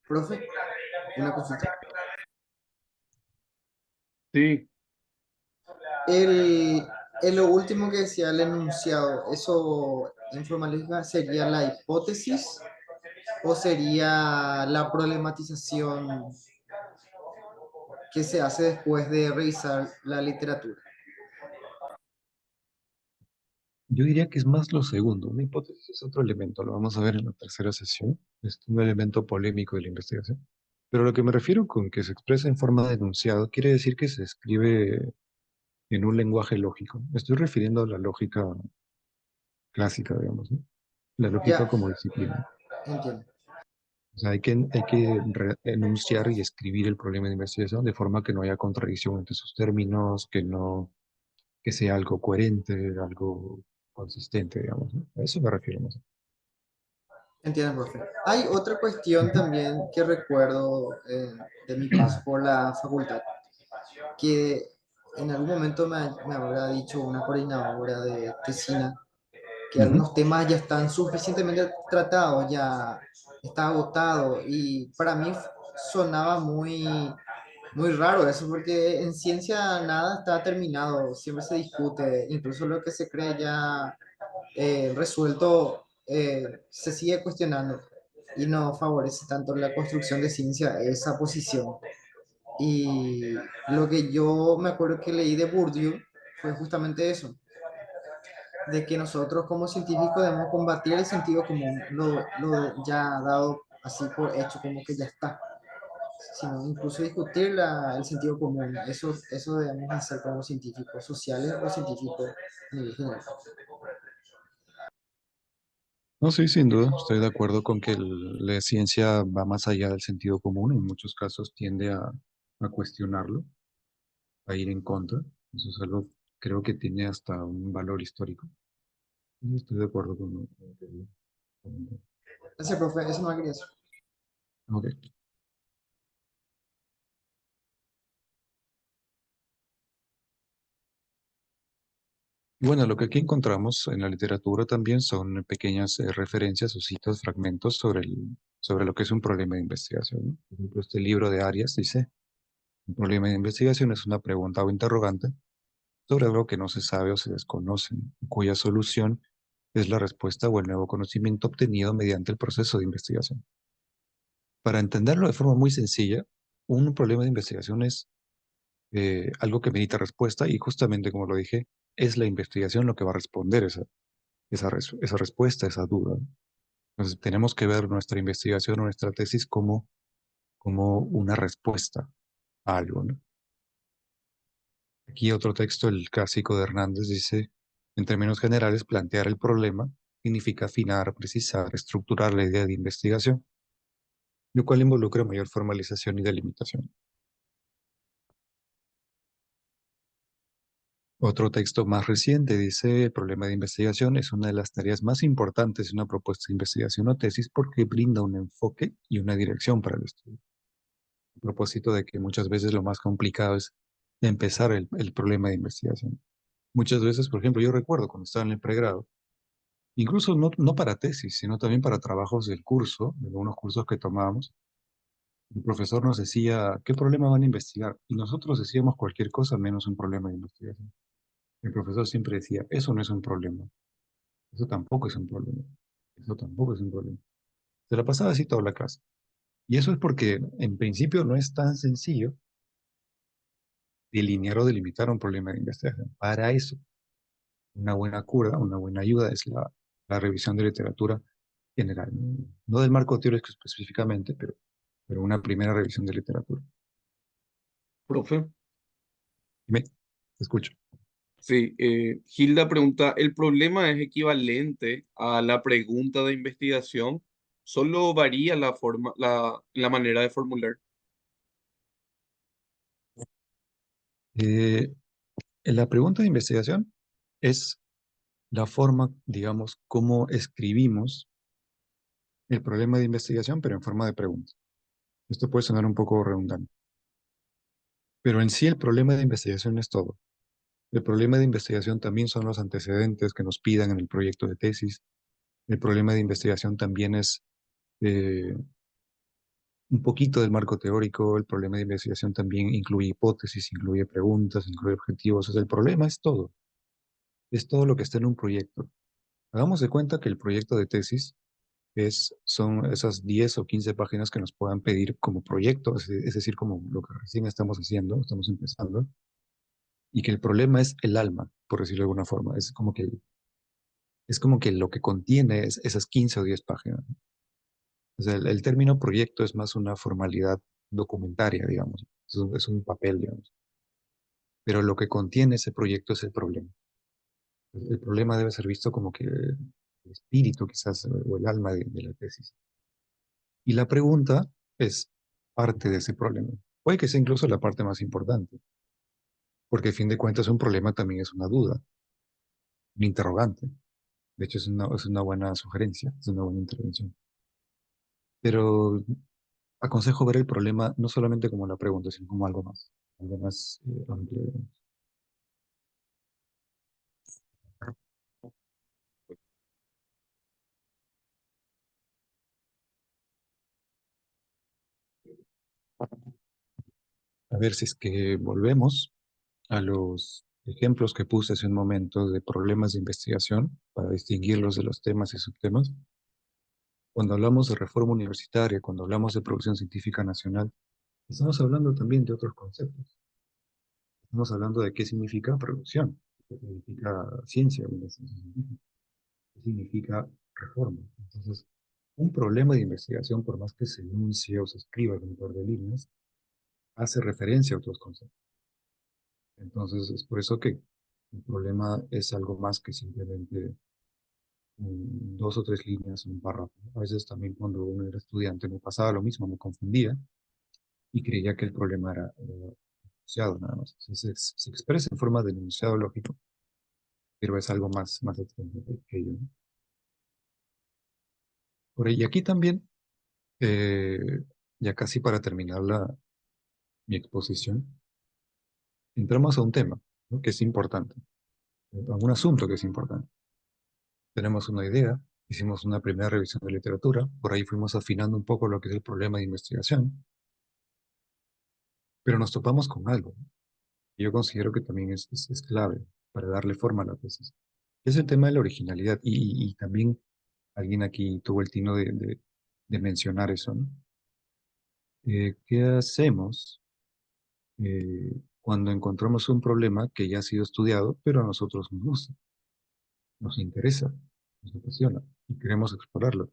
Profe, una consulta. Sí, El, lo último que decía el enunciado, ¿eso en formalidad sería la hipótesis o sería la problematización que se hace después de revisar la literatura? Yo diría que es más lo segundo. Una hipótesis es otro elemento, lo vamos a ver en la tercera sesión. Es un elemento polémico de la investigación. Pero lo que me refiero con que se expresa en forma de enunciado quiere decir que se escribe en un lenguaje lógico. Me estoy refiriendo a la lógica clásica, digamos, ¿no? La lógica Ya, como disciplina. entiendo. O sea, hay que enunciar y escribir el problema de investigación de forma que no haya contradicción entre sus términos, que no, que sea algo coherente, algo consistente, digamos, ¿no? A eso me refiero más. Entiendo, profe. Hay otra cuestión Ujú. también que recuerdo de mi paso por la facultad, que en algún momento me habrá dicho una coordinadora de tesina que Ujú. algunos temas ya están suficientemente tratados, ya está agotado y para mí sonaba muy raro eso porque en ciencia nada está terminado, siempre se discute, incluso lo que se cree ya resuelto se sigue cuestionando y no favorece tanto la construcción de ciencia esa posición. Y lo que yo me acuerdo que leí de Bourdieu fue justamente eso, de que nosotros como científicos debemos combatir el sentido común, lo ya dado así por hecho, como que ya está, sino incluso discutir el sentido común. Eso debemos hacer como científicos sociales o científicos a nivel general. No, sí, sin duda, estoy de acuerdo con que la ciencia va más allá del sentido común, en muchos casos tiende a cuestionarlo, a ir en contra. Eso es algo, creo que tiene hasta un valor histórico. Y estoy de acuerdo con- Gracias, profe, eso no quería decir. ok. Bueno, lo que aquí encontramos en la literatura también son pequeñas referencias o citas, fragmentos sobre lo que es un problema de investigación, ¿no? Por ejemplo, este libro de Arias dice, Un problema de investigación es una pregunta o interrogante sobre algo que no se sabe o se desconoce, cuya solución es la respuesta o el nuevo conocimiento obtenido mediante el proceso de investigación. Para entenderlo de forma muy sencilla, un problema de investigación es algo que medita respuesta y justamente como lo dije, es la investigación lo que va a responder esa respuesta, esa duda. Entonces tenemos que ver nuestra investigación o nuestra tesis como una respuesta a algo, ¿no? Aquí otro texto, el clásico de Hernández, dice, en términos generales, plantear el problema significa afinar, precisar, estructurar la idea de investigación, lo cual involucra mayor formalización y delimitación. Otro texto más reciente dice, el problema de investigación es una de las tareas más importantes de una propuesta de investigación o tesis porque brinda un enfoque y una dirección para el estudio. A propósito de que muchas veces lo más complicado es empezar el problema de investigación. Muchas veces, por ejemplo, yo recuerdo cuando estaba en el pregrado, incluso no para tesis, sino también para trabajos del curso, de algunos cursos que tomábamos, el profesor nos decía, ¿qué problema van a investigar? Y nosotros decíamos cualquier cosa menos un problema de investigación. El profesor siempre decía, eso no es un problema, eso tampoco es un problema, eso tampoco es un problema. Se la pasaba así toda la clase. Y eso es porque en principio no es tan sencillo delinear o delimitar un problema de investigación. Para eso, una buena cura, una buena ayuda es la revisión de literatura general, no del marco teórico específicamente, pero una primera revisión de literatura. Profe. Dime, te escucho. Sí, Hilda pregunta, ¿el problema es equivalente a la pregunta de investigación? ¿Solo varía la forma, la manera de formular? Eh, la pregunta de investigación es la forma, digamos, cómo escribimos el problema de investigación, pero en forma de pregunta. Esto puede sonar un poco redundante, pero en sí el problema de investigación es todo. El problema de investigación también son los antecedentes que nos pidan en el proyecto de tesis. El problema de investigación también es eh, un poquito del marco teórico. El problema de investigación también incluye hipótesis, incluye preguntas, incluye objetivos. O sea, el problema es todo lo que está en un proyecto. Hagamos de cuenta que el proyecto de tesis son esas 10 o 15 páginas que nos puedan pedir como proyecto, es decir, como lo que recién estamos haciendo, estamos empezando, y que el problema es el alma, por decirlo de alguna forma. Es como que lo que contiene esas 15 o 10 páginas. O sea, el término proyecto es más una formalidad documentaria, digamos. Es un papel, digamos. Pero lo que contiene ese proyecto es el problema. El problema debe ser visto como que el espíritu, quizás, o el alma de la tesis. Y la pregunta es parte de ese problema. Puede que sea incluso la parte más importante, porque a fin de cuentas un problema también es una duda, un interrogante. De hecho, es una buena sugerencia, es una buena intervención. Pero aconsejo ver el problema no solamente como la pregunta, sino como algo más amplio. A ver si es que volvemos a los ejemplos que puse hace un momento de problemas de investigación para distinguirlos de los temas y subtemas. Cuando hablamos de reforma universitaria, cuando hablamos de producción científica nacional, estamos hablando también de otros conceptos. Estamos hablando de qué significa producción, qué significa ciencia, una ciencia científica, qué significa reforma. Entonces, un problema de investigación, por más que se enuncie o se escriba en un par de líneas, hace referencia a otros conceptos. Entonces, es por eso que un problema es algo más que simplemente dos o tres líneas, un párrafo. A veces también cuando uno era estudiante me pasaba lo mismo, me confundía y creía que el problema era enunciado nada más. O sea, se expresa en forma de enunciado lógico, pero es algo más extenso que ello, ¿no? Y aquí también, eh, ya casi para terminar mi exposición, entramos a un tema, ¿no?, que es importante, a un asunto que es importante. Tenemos una idea, hicimos una primera revisión de literatura, por ahí fuimos afinando un poco lo que es el problema de investigación, pero nos topamos con algo, ¿no? Y yo considero que también es clave para darle forma a la tesis. Es el tema de la originalidad y también alguien aquí tuvo el tino de mencionar eso, ¿no? ¿Qué hacemos cuando encontramos un problema que ya ha sido estudiado, pero a nosotros nos gusta, nos interesa, nos apasiona y queremos explorarlo?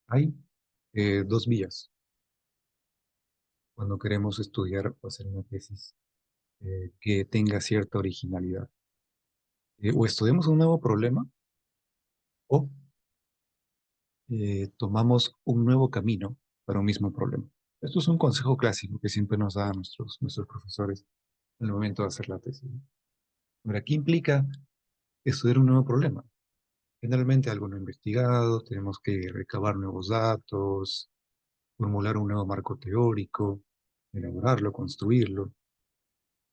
Hay dos vías cuando queremos estudiar o hacer una tesis que tenga cierta originalidad. O estudiamos un nuevo problema o tomamos un nuevo camino para un mismo problema. Esto es un consejo clásico que siempre nos dan nuestros profesores en el momento de hacer la tesis, ¿no? Ahora, ¿qué implica estudiar un nuevo problema? Generalmente algo no investigado, tenemos que recabar nuevos datos, formular un nuevo marco teórico, elaborarlo, construirlo,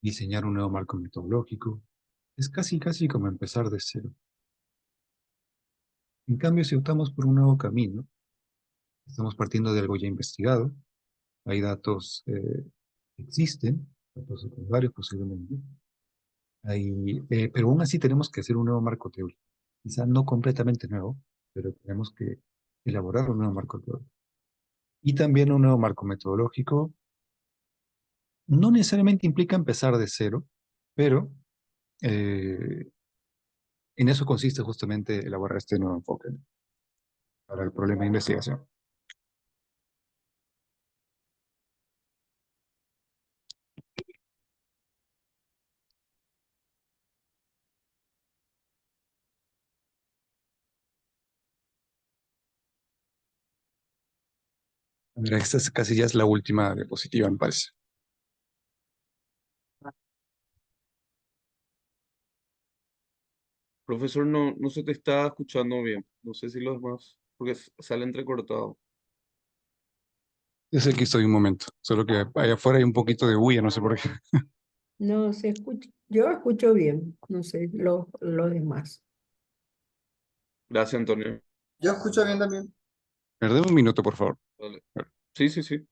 diseñar un nuevo marco metodológico. Es casi como empezar de cero. En cambio, si optamos por un nuevo camino, estamos partiendo de algo ya investigado, hay datos que existen, datos secundarios posiblemente, pero aún así tenemos que hacer un nuevo marco teórico. Quizá no completamente nuevo, pero tenemos que elaborar un nuevo marco teórico. Y también un nuevo marco metodológico. No necesariamente implica empezar de cero, pero eh, en eso consiste justamente elaborar este nuevo enfoque, ¿no?, para el problema de investigación. Mira, esta casi ya es la última diapositiva, me parece. Profesor, no se te está escuchando bien. No sé si los demás, porque sale entrecortado. Yo sé que estoy un momento, solo que allá afuera hay un poquito de bulla, no sé por qué. No se escucha. Yo escucho bien, no sé, los demás. Gracias, Antonio. Yo escucho bien también. Perdeme un minuto, por favor. Dale. Sí, sí, sí.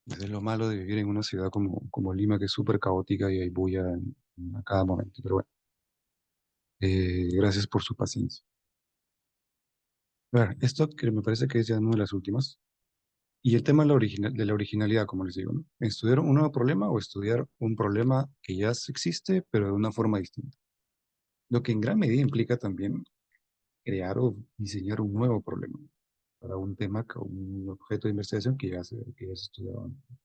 Eso es lo malo de vivir en una ciudad como Lima, que es súper caótica y hay bulla a cada momento. Pero bueno, gracias por su paciencia. A ver, esto que me parece que es ya una de las últimas. Y el tema de la originalidad, como les digo, ¿no? Estudiar un nuevo problema o estudiar un problema que ya existe, pero de una forma distinta. Lo que en gran medida implica también crear o diseñar un nuevo problema para un tema, un objeto de investigación que ya se estudiaba antes.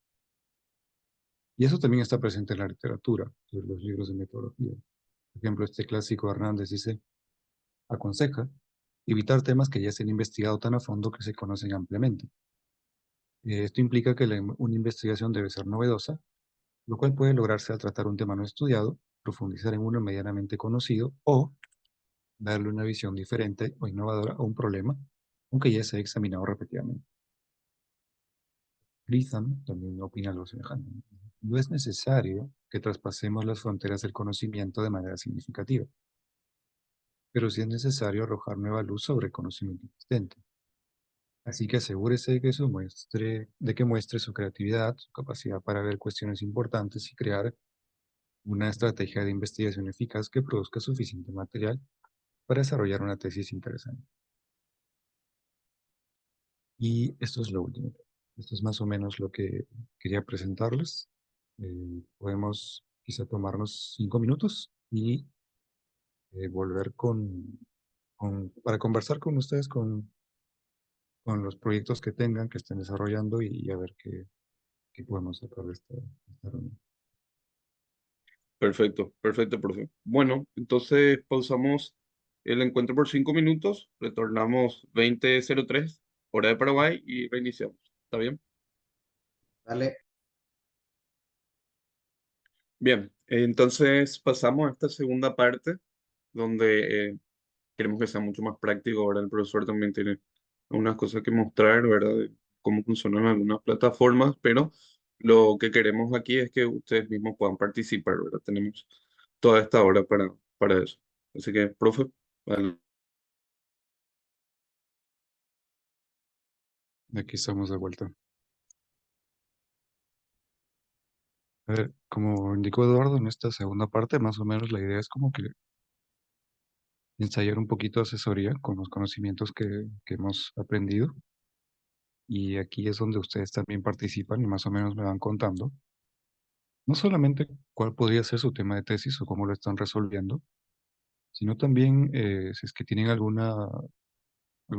Y eso también está presente en la literatura, en los libros de metodología. Por ejemplo, este clásico de Hernández dice, aconseja evitar temas que ya se han investigado tan a fondo que se conocen ampliamente. Esto implica que una investigación debe ser novedosa, lo cual puede lograrse al tratar un tema no estudiado, profundizar en uno medianamente conocido o darle una visión diferente o innovadora a un problema, aunque ya se ha examinado repetidamente. Grisham también opina algo semejante. No es necesario que traspasemos las fronteras del conocimiento de manera significativa, pero sí es necesario arrojar nueva luz sobre el conocimiento existente. Así que asegúrese de que muestre su creatividad, su capacidad para ver cuestiones importantes y crear una estrategia de investigación eficaz que produzca suficiente material para desarrollar una tesis interesante. Y esto es lo último. Esto es más o menos lo que quería presentarles. Podemos quizá tomarnos 5 minutos y volver para conversar con ustedes con los proyectos que tengan, que estén desarrollando y a ver qué podemos sacar de esta reunión. Perfecto, perfecto, profe. Bueno, entonces pausamos el encuentro por 5 minutos, retornamos 20:03, hora de Paraguay, y reiniciamos. ¿Está bien? Vale. Bien, entonces pasamos a esta segunda parte donde queremos que sea mucho más práctico. Ahora el profesor también tiene unas cosas que mostrar, ¿verdad? De cómo funcionan algunas plataformas, pero lo que queremos aquí es que ustedes mismos puedan participar, ¿verdad? Tenemos toda esta hora para eso. Así que, profe, vale. Aquí estamos de vuelta. A ver, como indicó Eduardo en esta segunda parte, más o menos la idea es como que ensayar un poquito de asesoría con los conocimientos que hemos aprendido. Y aquí es donde ustedes también participan y más o menos me van contando, no solamente cuál podría ser su tema de tesis o cómo lo están resolviendo, sino también si es que tienen algún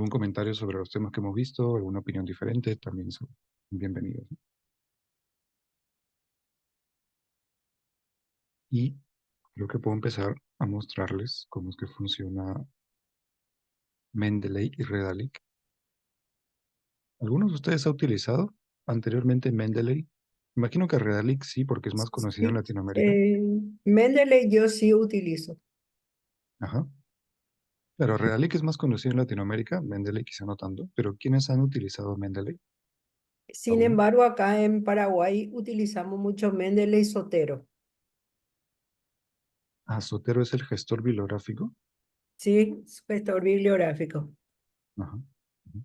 comentario sobre los temas que hemos visto, alguna opinión diferente, también son bienvenidos, ¿no? Y creo que puedo empezar a mostrarles cómo es que funciona Mendeley y Redalic. ¿Algunos de ustedes ha utilizado anteriormente Mendeley? Imagino que Redalic sí, porque es más conocido en Sí, Latinoamérica. Mendeley yo sí utilizo. Ajá. Pero Redalic es más conocido en Latinoamérica, Mendeley quizá no tanto, pero ¿quiénes han utilizado Mendeley Sin aún? embargo, acá en Paraguay utilizamos mucho Mendeley y Sotero. Ah, Sotero es el gestor bibliográfico. Sí, gestor bibliográfico. Ajá. Ujú.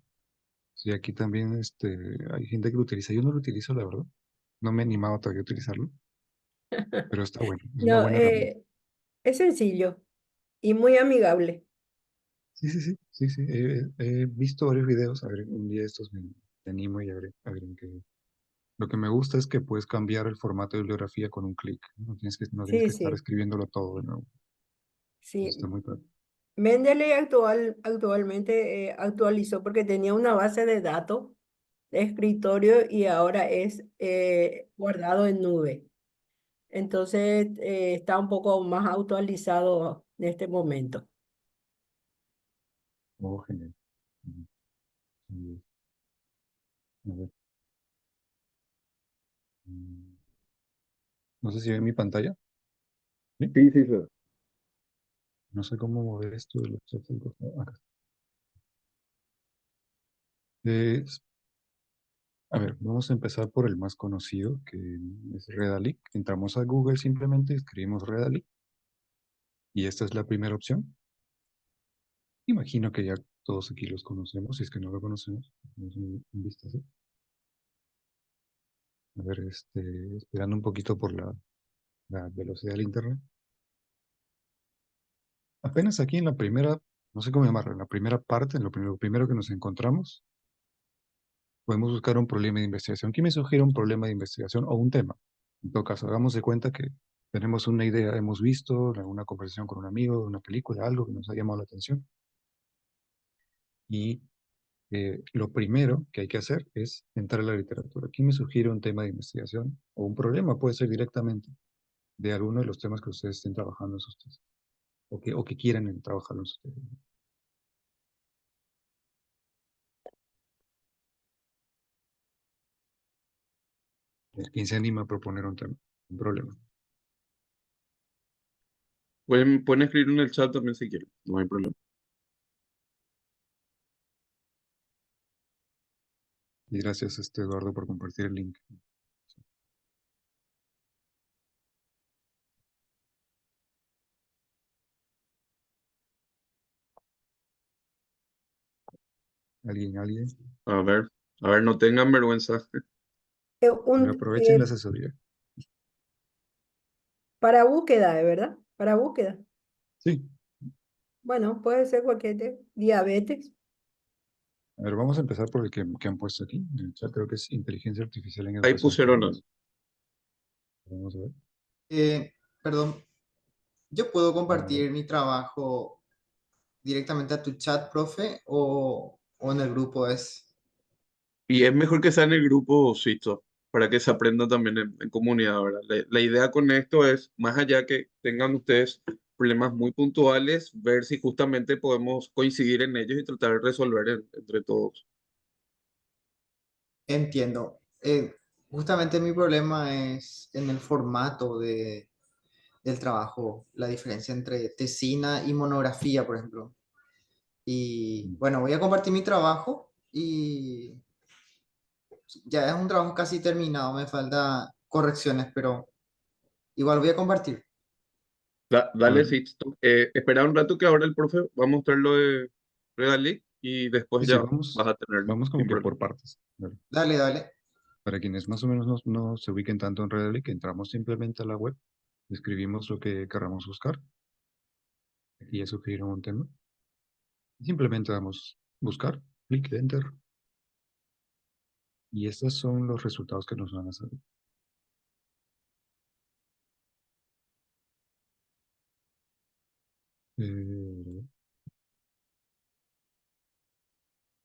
Sí, aquí también hay gente que lo utiliza. Yo no lo utilizo, la verdad. No me he animado todavía a utilizarlo, pero está bueno. Es una No, buena herramienta. es sencillo y muy amigable. Sí, sí, sí, sí, sí. He visto varios videos. A ver, un día estos me animo y a ver en qué. Lo que me gusta es que puedes cambiar el formato de bibliografía con un clic. No tienes Sí, que estar sí, escribiéndolo todo de nuevo. sí. Está muy práctico. Mendeley actualmente actualizó porque tenía una base de datos de escritorio y ahora es guardado en nube. Entonces está un poco más actualizado en este momento. Oh, genial. Ujú. Sí, a ver. mm, No sé si ven mi pantalla. ¿Sí? Sí, sí, sí. No sé cómo mover esto de los chats al costado. Acá. Es- a ver, vamos a empezar por el más conocido, que es Redalic. Entramos a Google simplemente, escribimos Redalic y esta es la primera opción. Imagino que ya todos aquí los conocemos, si es que no lo conocemos. Damos un vistazo. A ver, esperando un poquito por la velocidad del internet. Apenas aquí en la primera, no sé cómo llamarlo, en la primera parte, en lo primero que nos encontramos, podemos buscar un problema de investigación. ¿Quién me sugiere un problema de investigación o un tema? En todo caso, hagamos de cuenta que tenemos una idea, hemos visto alguna conversación con un amigo, una película, algo que nos ha llamado la atención. Y lo primero que hay que hacer es entrar a la literatura. ¿Quién me sugiere un tema de investigación o un problema? Puede ser directamente de alguno de los temas que ustedes estén trabajando en sus tesis o que quieran trabajar en sus tesis. ¿Quién se anima a proponer un tema, un problema? Pueden escribir en el chat también si quieren, no hay problema. Y gracias, Eduardo, por compartir el link. ¿Alguien? A ver, a ver, no tengan vergüenza. Eh, Pero un, aprovechen la eh, asesoría. para búsqueda, ¿verdad? Para búsqueda. Sí. Bueno, puede ser cualquier diabetes. A ver, vamos a empezar por el que han puesto aquí. En el chat creo que es inteligencia artificial en Ahí educación pusieron algo. superior. Vamos a ver. Perdón, ¿yo puedo A ver. compartir mi trabajo directamente a tu chat, profe, o en el grupo es? Y es mejor que sea en el grupo Sisto, para que se aprenda también en comunidad, ¿verdad? La idea con esto es, más allá que tengan ustedes problemas muy puntuales, ver si justamente podemos coincidir en ellos y tratar de resolver entre todos. Entiendo. Justamente mi problema es en el formato del trabajo, la diferencia entre tesina y monografía, por ejemplo. Y bueno, voy a compartir mi trabajo y ya es un trabajo casi terminado, me falta correcciones, pero igual voy a compartir. A Dale, ver, Sixto. Espera un rato que ahora el profe va a mostrar lo de Redalic y después sí, sí, ya vas a tenerlo, vamos como sin que problema. por partes. A ver, Dale, dale. para quienes más o menos no se ubiquen tanto en Reddit, entramos simplemente a la web, escribimos lo que queramos buscar, aquí ya sugirieron un tema, y simplemente damos buscar, clic, enter, y estos son los resultados que nos van a salir. Eh,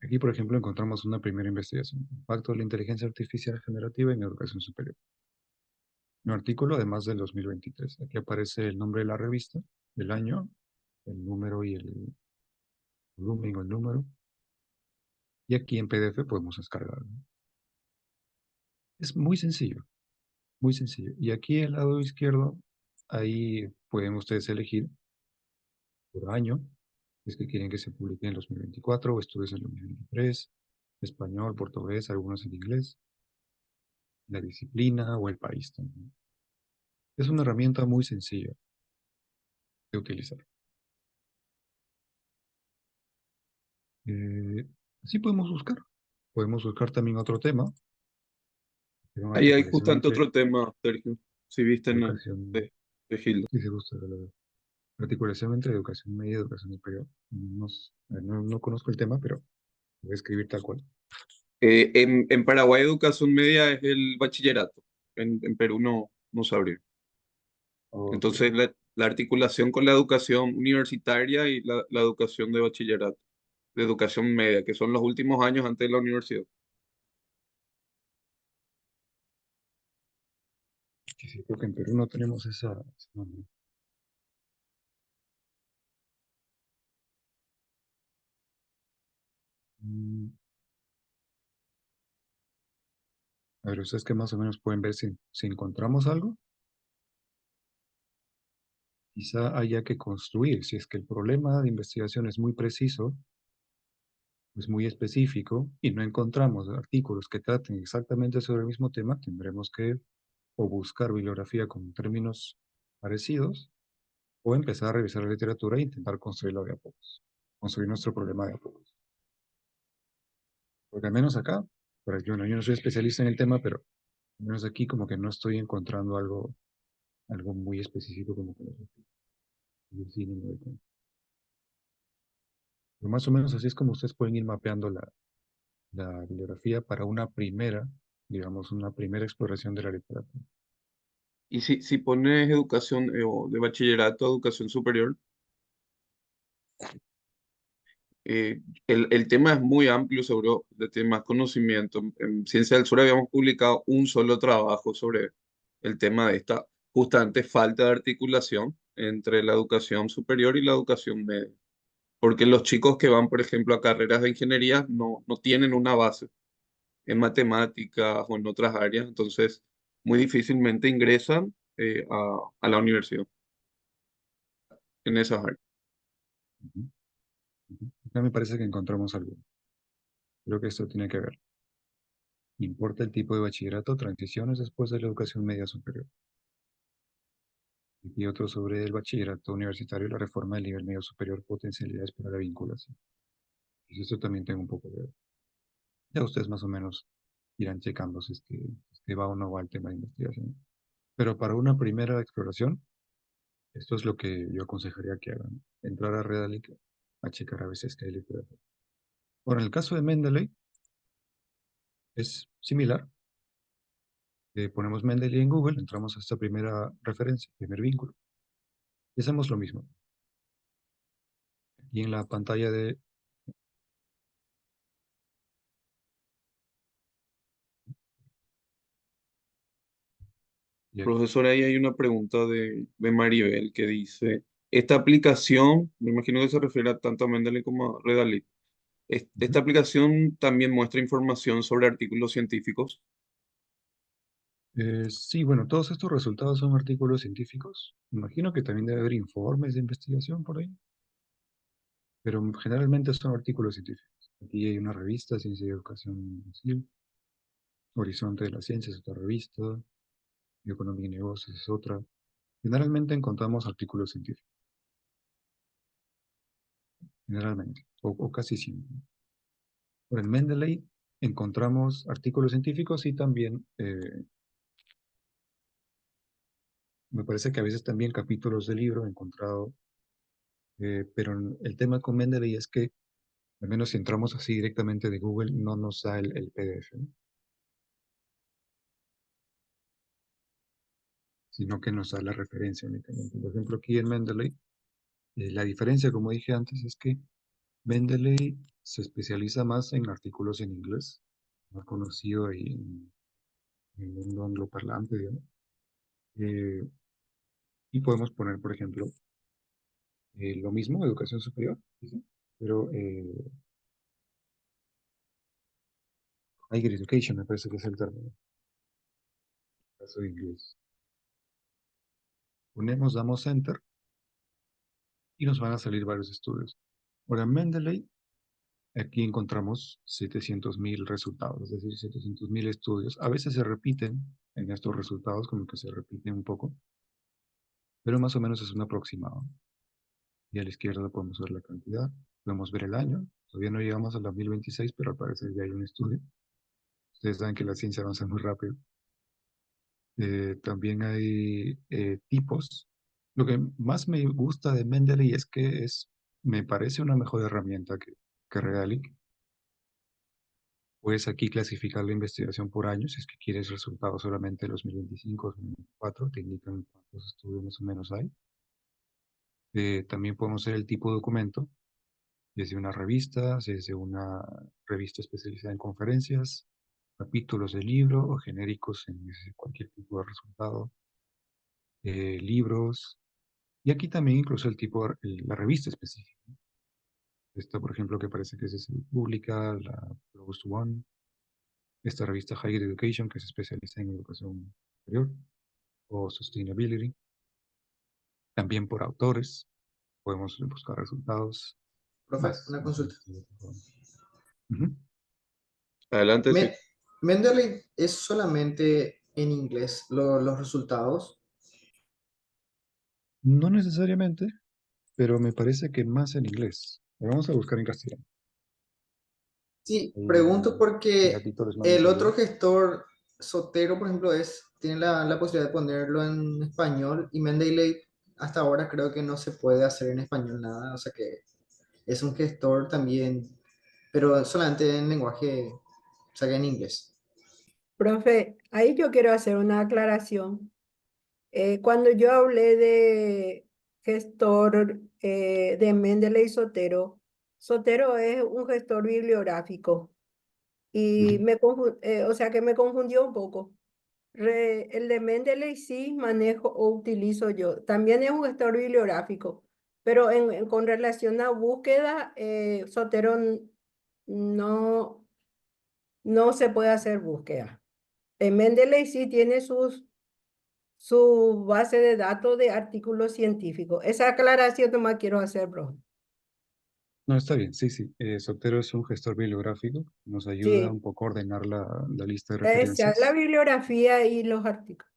Aquí, por ejemplo, encontramos una primera investigación, impacto de la inteligencia artificial generativa en educación superior. Un artículo además del 2023. Aquí aparece el nombre de la revista, el año, el número y el volumen o el número. Y aquí en PDF podemos descargarlo. Es muy sencillo, muy sencillo. Y aquí al lado izquierdo, ahí pueden ustedes elegir por año, si es que quieren que se publique en el 2024 o estudios en el 2023, español, portugués, algunos en inglés, la disciplina o el país también. Es una herramienta muy sencilla de utilizar. Eh, Así podemos buscar. Podemos buscar también otro tema, que es una Ahí hay articulación justamente entre otro tema, Sergio, si viste en el educación, de Hilda. si se gusta, articulación entre educación media y educación superior. No conozco el tema, pero voy a escribir tal cual. En Paraguay educación media es el bachillerato, en Perú no sabría. Ok, Entonces la articulación con la educación universitaria y la educación de bachillerato, de educación media, que son los últimos años antes de la universidad. sí, sí, creo que en Perú no tenemos ese nombre. Mm, A ver, ustedes que más o menos pueden ver si encontramos algo, quizá haya que construir. Si es que el problema de investigación es muy preciso, es muy específico y no encontramos artículos que traten exactamente sobre el mismo tema, tendremos que o buscar bibliografía con términos parecidos o empezar a revisar la literatura e intentar construirlo de a pocos, construir nuestro problema de a pocos. Porque al menos acá, pero yo no soy especialista en el tema, pero al menos aquí como que no estoy encontrando algo muy específico como que yo sí no me doy cuenta. Pero más o menos así es como ustedes pueden ir mapeando la bibliografía para una primera, digamos, una primera exploración de la literatura. Y si pones educación o de bachillerato a educación superior, el tema es muy amplio sobre de temas conocimiento. En Ciencia del Sur habíamos publicado un solo trabajo sobre el tema de esta justamente falta de articulación entre la educación superior y la educación media. Porque los chicos que van, por ejemplo, a carreras de ingeniería no tienen una base en matemáticas o en otras áreas, entonces muy difícilmente ingresan a la universidad en esas áreas. Ujú, ujú. Acá me parece que encontramos algo. Creo que esto tiene que ver. Importa el tipo de bachillerato, transiciones después de la educación media superior. Y otro sobre el bachillerato universitario y la reforma del nivel medio superior, potencialidades para la vinculación. Pues esto también tengo un poco de ver. Ya ustedes más o menos irán checando si es que va o no va el tema de investigación. Pero para una primera exploración, esto es lo que yo aconsejaría que hagan. Entrar a Redalyc a checar a veces que hay literatura. Ahora, en el caso de Mendeley, es similar. Ponemos Mendeley en Google, entramos a esta primera referencia, primer vínculo, y hacemos lo mismo. Y en la pantalla de... Y aquí, Profesor, ahí hay una pregunta de Maribel que dice, esta aplicación, me imagino que se refiere tanto a Mendeley como a Redalit, ujú. esta aplicación también muestra información sobre artículos científicos. Sí, bueno, todos estos resultados son artículos científicos. Imagino que también debe haber informes de investigación por ahí, pero generalmente son artículos científicos. Aquí hay una revista, Ciencia y Educación Civil, Horizonte de la Ciencia es otra revista. Economía y Negocios es otra. Generalmente encontramos artículos científicos. Generalmente, o casi siempre. Por en Mendeley encontramos artículos científicos y también, me parece que a veces también capítulos de libro he encontrado, pero el tema con Mendeley es que, al menos si entramos así directamente de Google, no nos da el PDF, ¿no? Sino que nos da la referencia únicamente. Por ejemplo, aquí en Mendeley, la diferencia, como dije antes, es que Mendeley se especializa más en artículos en inglés, más conocido ahí en el mundo angloparlante, digamos. Eh, y podemos poner, por ejemplo, lo mismo, educación superior, ¿sí? Pero higher education me parece que es el término, en caso de inglés. Ponemos, damos enter y nos van a salir varios estudios. Ahora, Mendeley, aquí encontramos 700.000 resultados, es decir, 700.000 estudios. A veces se repiten en estos resultados, como que se repiten un poco, pero más o menos es un aproximado. Y a la izquierda podemos ver la cantidad, podemos ver el año. Todavía no llegamos al 2026, pero al parecer ya hay un estudio. Ustedes saben que la ciencia avanza muy rápido. También hay tipos. Lo que más me gusta de Mendeley es que me parece una mejor herramienta que Realic. Puedes aquí clasificar la investigación por años, si es que quieres resultados solamente de 2025, 2024, te indican cuántos estudios más o menos hay. También podemos ver el tipo de documento, desde una revista, desde una revista especializada en conferencias, capítulos de libro o genéricos en cualquier tipo de resultado, libros, y aquí también incluso el tipo, la revista específica. Esta, por ejemplo, que parece que es pública, la Post One, esta revista Higher Education, que se especializa en educación superior, o Sustainability, también por autores, podemos buscar resultados Profe, más. una consulta. Ujú. Adelante, sí. Mendeley es solamente en inglés los resultados. No necesariamente, pero me parece que más en inglés. Vamos a buscar en castellano. Sí, pregunto Ahí porque Gatito les mando un el otro saludo. gestor, Sotero, por ejemplo, tiene la posibilidad de ponerlo en español y Mendeley hasta ahora creo que no se puede hacer en español nada, o sea que es un gestor también, pero solamente en lenguaje, o sea que en inglés. Profe, ahí yo quiero hacer una aclaración. Cuando yo hablé de gestor de Mendeley Sotero, Sotero es un gestor bibliográfico y Ujú. o sea que me confundió un poco. El de Mendeley sí manejo o utilizo yo. También es un gestor bibliográfico, pero con relación a búsqueda, Sotero no, no se puede hacer búsqueda. En Mendeley sí tiene su base de datos de artículos científicos. Esa aclaración nomás quiero hacer, bro. No, está bien, sí, sí. Sotero es un gestor bibliográfico, nos ayuda un Sí, poco a ordenar la lista de esa es la referencias. bibliografía y los artículos.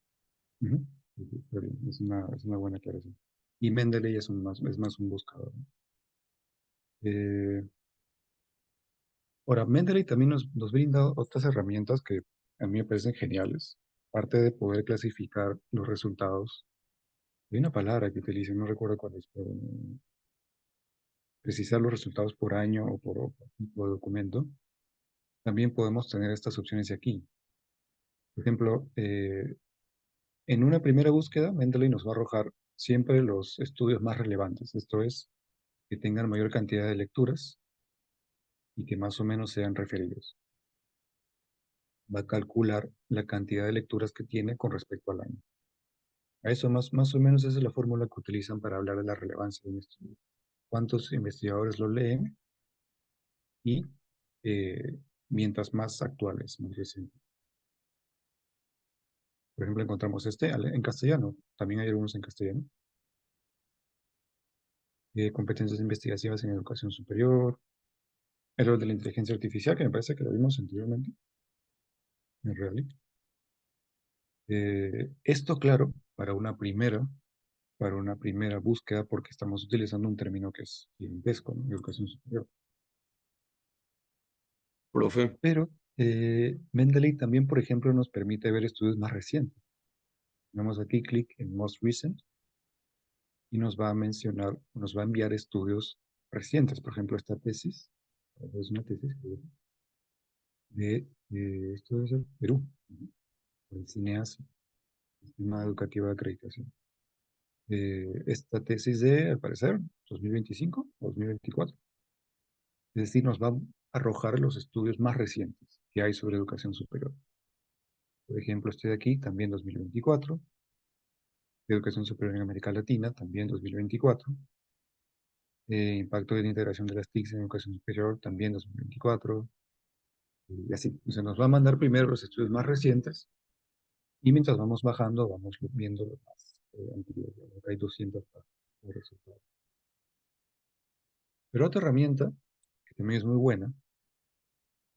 Ujú. Sí, sí, está bien, es una buena aclaración. Y Mendeley es más un buscador, ¿no? Eh, Ahora, Mendeley también nos brinda otras herramientas que a mí me parecen geniales. Aparte de poder clasificar los resultados, hay una palabra que utilizan, no recuerdo cuál es, pero precisar los resultados por año o por tipo de documento. También podemos tener estas opciones de aquí. Por ejemplo, en una primera búsqueda, Mendeley nos va a arrojar siempre los estudios más relevantes. Esto es, que tengan mayor cantidad de lecturas y que más o menos sean referidos. Va a calcular la cantidad de lecturas que tiene con respecto al año. A eso más o menos esa es la fórmula que utilizan para hablar de la relevancia de un estudio. ¿Cuántos investigadores lo leen? Y eh, mientras más actuales, más recientes. Por ejemplo, encontramos este en castellano. También hay algunos en castellano. Competencias investigativas en educación superior. El rol de la inteligencia artificial, que me parece que lo vimos anteriormente. en realidad. Esto, claro, para una primera búsqueda, porque estamos utilizando un término que es gigantesco, ¿no? Educación superior. Profe, Pero Mendeley también, por ejemplo, nos permite ver estudios más recientes. Damos aquí clic en Most Recent y nos va a mencionar, nos va a enviar estudios recientes. Por ejemplo, esta tesis, es una tesis esto es el Perú, ¿no? El CINEAS, Sistema Educativo de Acreditación. Esta tesis de, al parecer, 2025 o 2024. Es decir, nos va a arrojar los estudios más recientes que hay sobre educación superior. Por ejemplo, este de aquí, también 2024. De educación superior en América Latina, también 2024. Impacto de la integración de las TICs en educación superior, también 2024. Y así. O sea, nos va a mandar primero los estudios más recientes y mientras vamos bajando, vamos viendo los más antiguos. Hay 200 de resultados. Pero otra herramienta, que también es muy buena,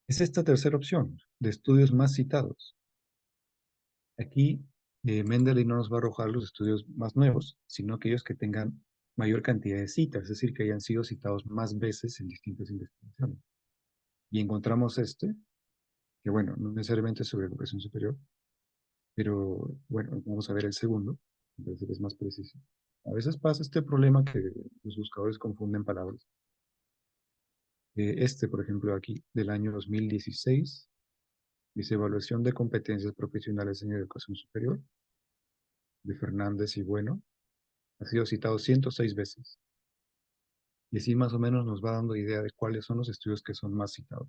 es esta tercera opción, de estudios más citados. Aquí Mendeley no nos va a arrojar los estudios más nuevos, sino aquellos que tengan mayor cantidad de citas, es decir, que hayan sido citados más veces en distintas investigaciones. Y encontramos este, que bueno, no necesariamente es sobre educación superior, pero bueno, vamos a ver el segundo, me parece que es más preciso. A veces pasa este problema que los buscadores confunden palabras. Este, por ejemplo, aquí, del año 2016, dice Evaluación de competencias profesionales en educación superior, de Fernández y Bueno, ha sido citado 106 veces. Y así más o menos nos va dando idea de cuáles son los estudios que son más citados.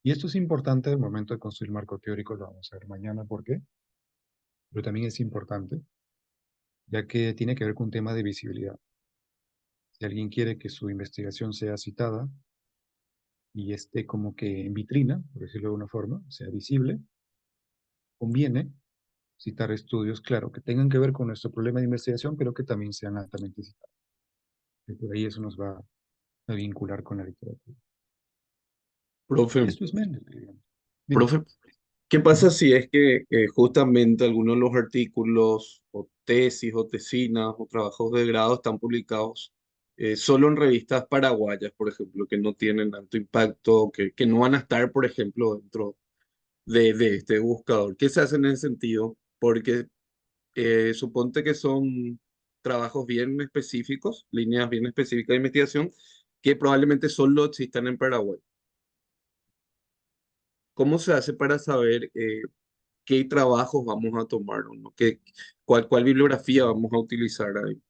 Y esto es importante al momento de construir marco teórico, lo vamos a ver mañana por qué, pero también es importante, ya que tiene que ver con un tema de visibilidad. Si alguien quiere que su investigación sea citada y esté como que en vitrina, por decirlo de una forma, sea visible, conviene citar estudios, claro, que tengan que ver con nuestro problema de investigación, pero que también sean altamente citados. Y por ahí eso nos va a vincular con la literatura. Y profe, esto es Mendeley, digamos. Dime. profe, ¿qué Ujú. pasa si es que justamente algunos de los artículos o tesis o tesinas o trabajos de grado están publicados solo en revistas paraguayas, por ejemplo, que no tienen tanto impacto, que no van a estar, por ejemplo, dentro de este buscador? ¿Qué se hace en ese sentido? Porque suponte que son trabajos bien específicos, líneas bien específicas de investigación, que probablemente solo existan en Paraguay. ¿Cómo se hace para saber qué trabajos vamos a tomar o no? ¿Cuál bibliografía vamos a utilizar ahí?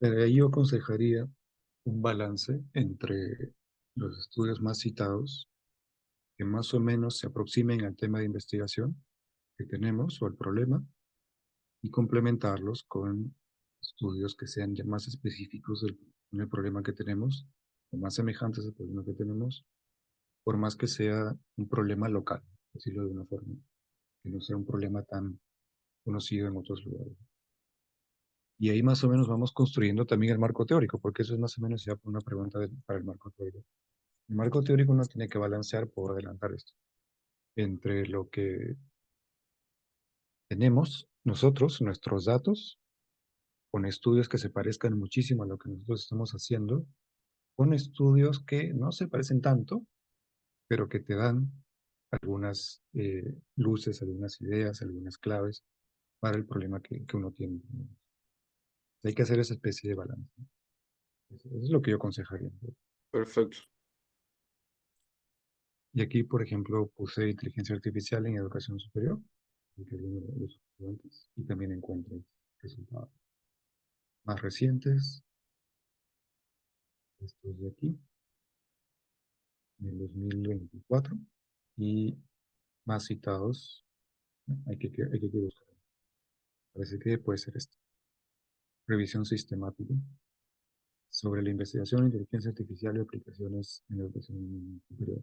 Ahí yo aconsejaría un balance entre los estudios más citados, que más o menos se aproximen al tema de investigación que tenemos o al problema, y complementarlos con estudios que sean ya más específicos del problema que tenemos, o más semejantes al problema que tenemos, por más que sea un problema local, decirlo de una forma, que no sea un problema tan conocido en otros lugares. Y ahí más o menos vamos construyendo también el marco teórico, porque eso es más o menos ya una pregunta para el marco teórico. El marco teórico uno tiene que balancear, por adelantar esto, entre lo que tenemos nosotros, nuestros datos, con estudios que se parezcan muchísimo a lo que nosotros estamos haciendo, con estudios que no se parecen tanto, pero que te dan algunas luces, algunas ideas, algunas claves para el problema que uno tiene. Hay que hacer esa especie de balance. Eso es lo que yo aconsejaría. Perfecto. Y aquí, por ejemplo, puse inteligencia artificial en educación superior, que algunos de los estudiantes, y también encuentro resultados más recientes, estos de aquí, del 2024, y más citados, hay que buscar. Parece que puede ser esto. Revisión sistemática sobre la investigación, inteligencia artificial y aplicaciones en la educación superior.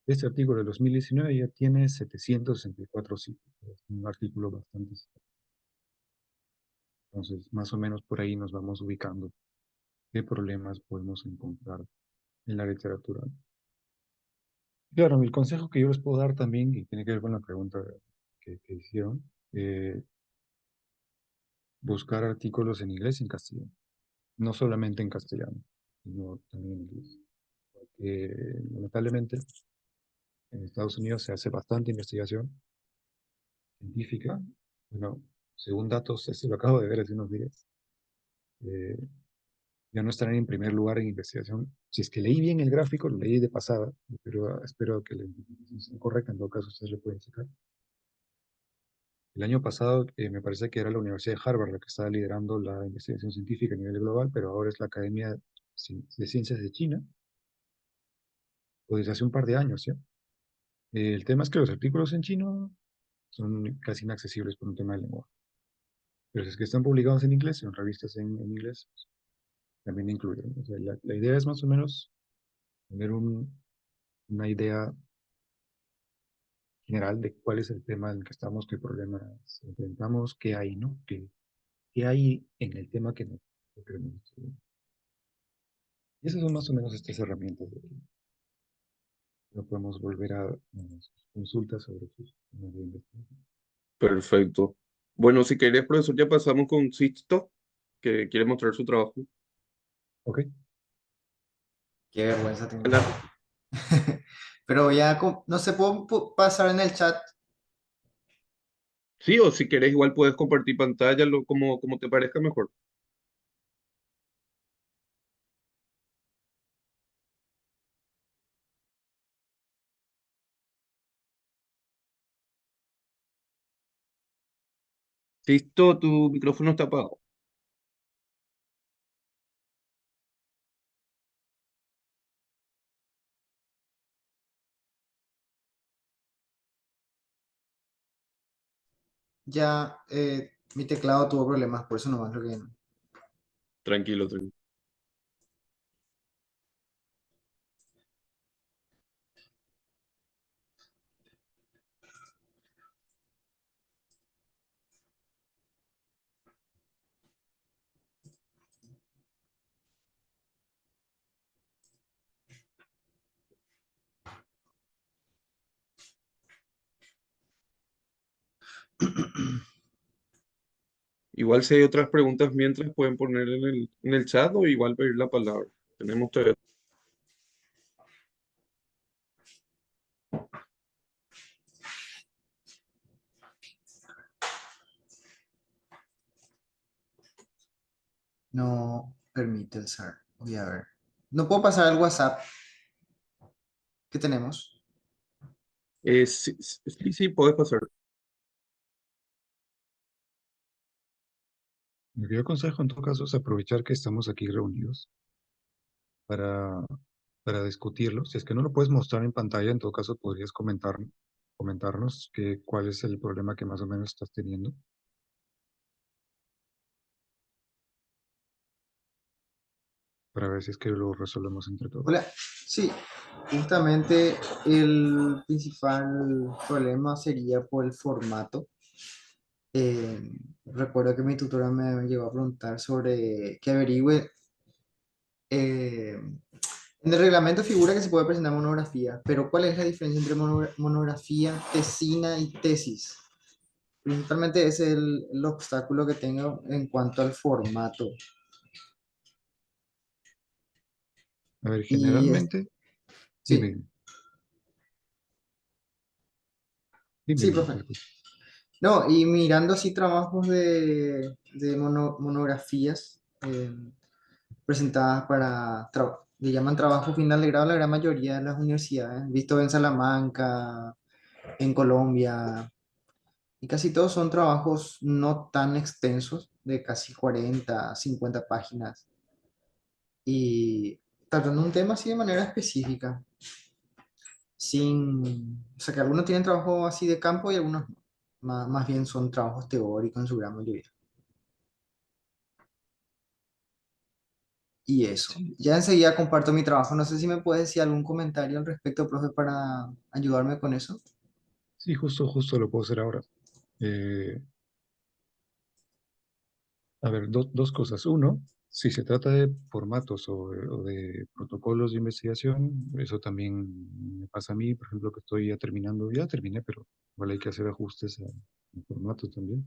Este artículo de 2019 ya tiene 764 citas. Es un artículo bastante. Entonces, más o menos por ahí nos vamos ubicando qué problemas podemos encontrar en la literatura. Claro, el consejo que yo les puedo dar también, y tiene que ver con la pregunta que hicieron, buscar artículos en inglés y en castellano. No solamente en castellano, sino también en inglés. Lamentablemente, en Estados Unidos se hace bastante investigación científica. Bueno, según datos, esto lo acabo de ver hace unos días, eh, ya no estarán en primer lugar en investigación. Si es que leí bien el gráfico, lo leí de pasada, pero espero que la información sea correcta, en todo caso ustedes lo pueden checar. El año pasado me parece que era la Universidad de Harvard la que estaba liderando la investigación científica a nivel global, pero ahora es la Academia de Ciencias de China, o desde hace un par de años ya. El tema es que los artículos en chino son casi inaccesibles por un tema de lenguaje. Pero si es que están publicados en inglés, en revistas en inglés, también incluyen. O sea, la idea es más o menos tener una idea general de cuál es el tema en el que estamos, qué problemas enfrentamos, qué hay, ¿no? Qué hay en el tema que no queremos estudiar. Y esas son más o menos estas herramientas de que no podemos volver a consultas sobre sus temas de investigación. Perfecto. Bueno, si querés, profesor, ya pasamos con Sixto, que quiere mostrar su trabajo. Ok, Qué vergüenza tengo. Adelante. Pero voy a, no se puedo pasar en el chat. Sí, o si querés, igual puedes compartir pantalla, como te parezca mejor. Sixto, tu micrófono está apagado. Ya mi teclado tuvo problemas, por eso nomás lo que... Tranquilo, tranquilo. Igual si hay otras preguntas mientras pueden poner en el chat o igual pedir la palabra. Tenemos todavía. No permite el SAR. Voy a ver. No puedo pasar al WhatsApp que tenemos. Sí, sí, sí, puedes pasar. lo que yo aconsejo en todo caso es aprovechar que estamos aquí reunidos para, para discutirlo. Si es que no lo puedes mostrar en pantalla, en todo caso podrías comentarnos cuál es el problema que más o menos estás teniendo. Para ver si es que lo resolvemos entre todos. Hola. Sí, justamente el principal problema sería por el formato. Recuerdo que mi tutora me llegó a preguntar sobre que averigüe. En el reglamento figura que se puede presentar monografía, pero ¿cuál es la diferencia entre monografía, tesina y tesis? Principalmente ese es el obstáculo que tengo en cuanto al formato. A ver, Y generalmente, sí, dime, dime, sí, dime, profe. te escucho. No, y mirando así trabajos de monografías presentadas para, le llaman trabajo final de grado la gran mayoría de las universidades, visto en Salamanca, en Colombia, y casi todos son trabajos no tan extensos, de casi 40 50 páginas, y tratando un tema así de manera específica, o sea que algunos tienen trabajo así de campo y algunos no. Más bien son trabajos teóricos en su gran mayoría. Y eso. Sí, Ya enseguida comparto mi trabajo. No sé si me puedes decir algún comentario al respecto, profe, para ayudarme con eso. sí, justo lo puedo hacer ahora. Eh, a ver, dos cosas. Uno, Si se trata de formatos o de protocolos de investigación, eso también me pasa a mí, por ejemplo, que estoy ya terminé, pero igual hay que hacer ajustes a formatos también,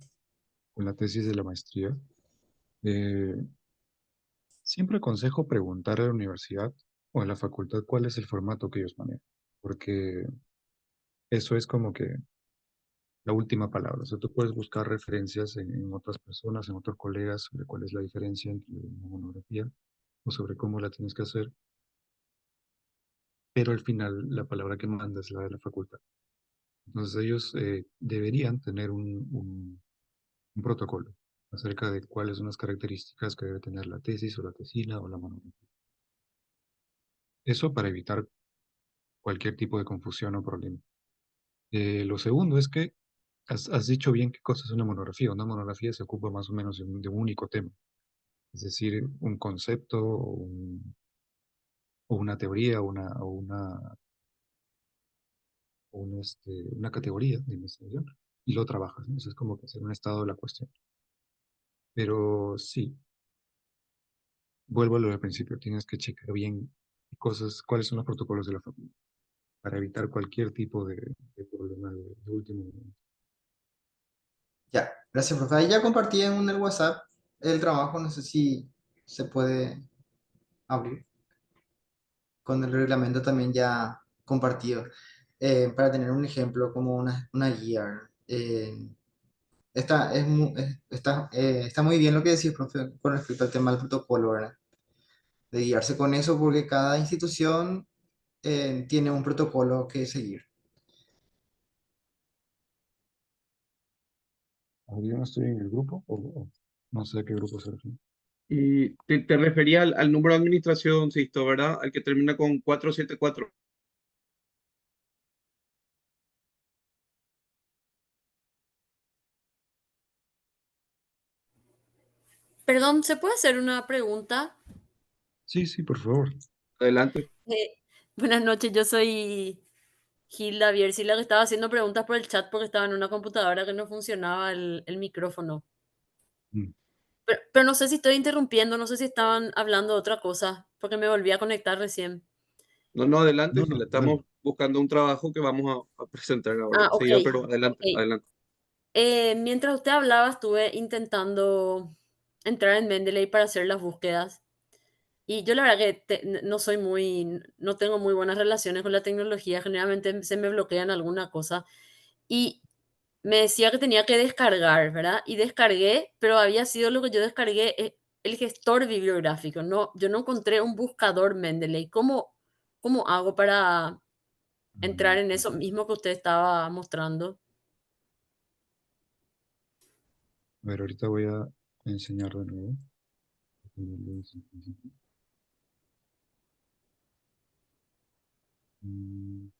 con la tesis de la maestría. Eh, Siempre aconsejo preguntar a la universidad o a la facultad cuál es el formato que ellos manejan, porque eso es como que la última palabra. O sea, tú puedes buscar referencias en otras personas, en otros colegas, sobre cuál es la diferencia entre una monografía o sobre cómo la tienes que hacer, pero al final la palabra que manda es la de la facultad. Entonces ellos deberían tener un protocolo acerca de cuáles son las características que debe tener la tesis o la tesina o la monografía. Eso para evitar cualquier tipo de confusión o problema. Lo segundo es que has dicho bien qué cosa es una monografía. Una monografía se ocupa más o menos de un único tema, es decir, un concepto o una teoría una categoría de investigación y lo trabajas, ¿no? Eso es como que hacer un estado de la cuestión. Pero sí, vuelvo a lo del principio, tienes que checar bien qué cosas, cuáles son los protocolos de la facultad para evitar cualquier tipo de problema de último momento. Ya, gracias, profe. Ahí ya compartí en el WhatsApp el trabajo, no sé si se puede abrir con el reglamento también ya compartido. Para tener un ejemplo como una guía. Está muy bien lo que decís, profe, con respecto al tema del protocolo, ¿verdad? De guiarse con eso porque cada institución tiene un protocolo que seguir. Ahora yo no estoy en el grupo o no sé a qué grupo se refiere. Y te refería al número de administración, Sisto, ¿verdad? Al que termina con 474. Perdón, ¿se puede hacer una pregunta? Sí, sí, por favor. Adelante. Eh, Buenas noches, yo soy Gilda Bierzi, la que estaba haciendo preguntas por el chat porque estaba en una computadora que no funcionaba el micrófono. Mm. Pero no sé si estoy interrumpiendo, no sé si estaban hablando de otra cosa, porque me volví a conectar recién. No, no, adelante, No, si no, le dale. estamos buscando un trabajo que vamos a presentar ahora Ah, ok, enseguida, pero ok. adelante, adelante. Mientras usted hablaba, estuve intentando entrar en Mendeley para hacer las búsquedas. Y yo la verdad que no soy no tengo muy buenas relaciones con la tecnología, generalmente se me bloquean alguna cosa. Y me decía que tenía que descargar, ¿verdad? Y descargué, pero había sido lo que yo descargué, el gestor bibliográfico. No, yo no encontré un buscador Mendeley. ¿Cómo hago para entrar en eso mismo que usted estaba mostrando? A ver, ahorita voy a enseñar de nuevo. Mm,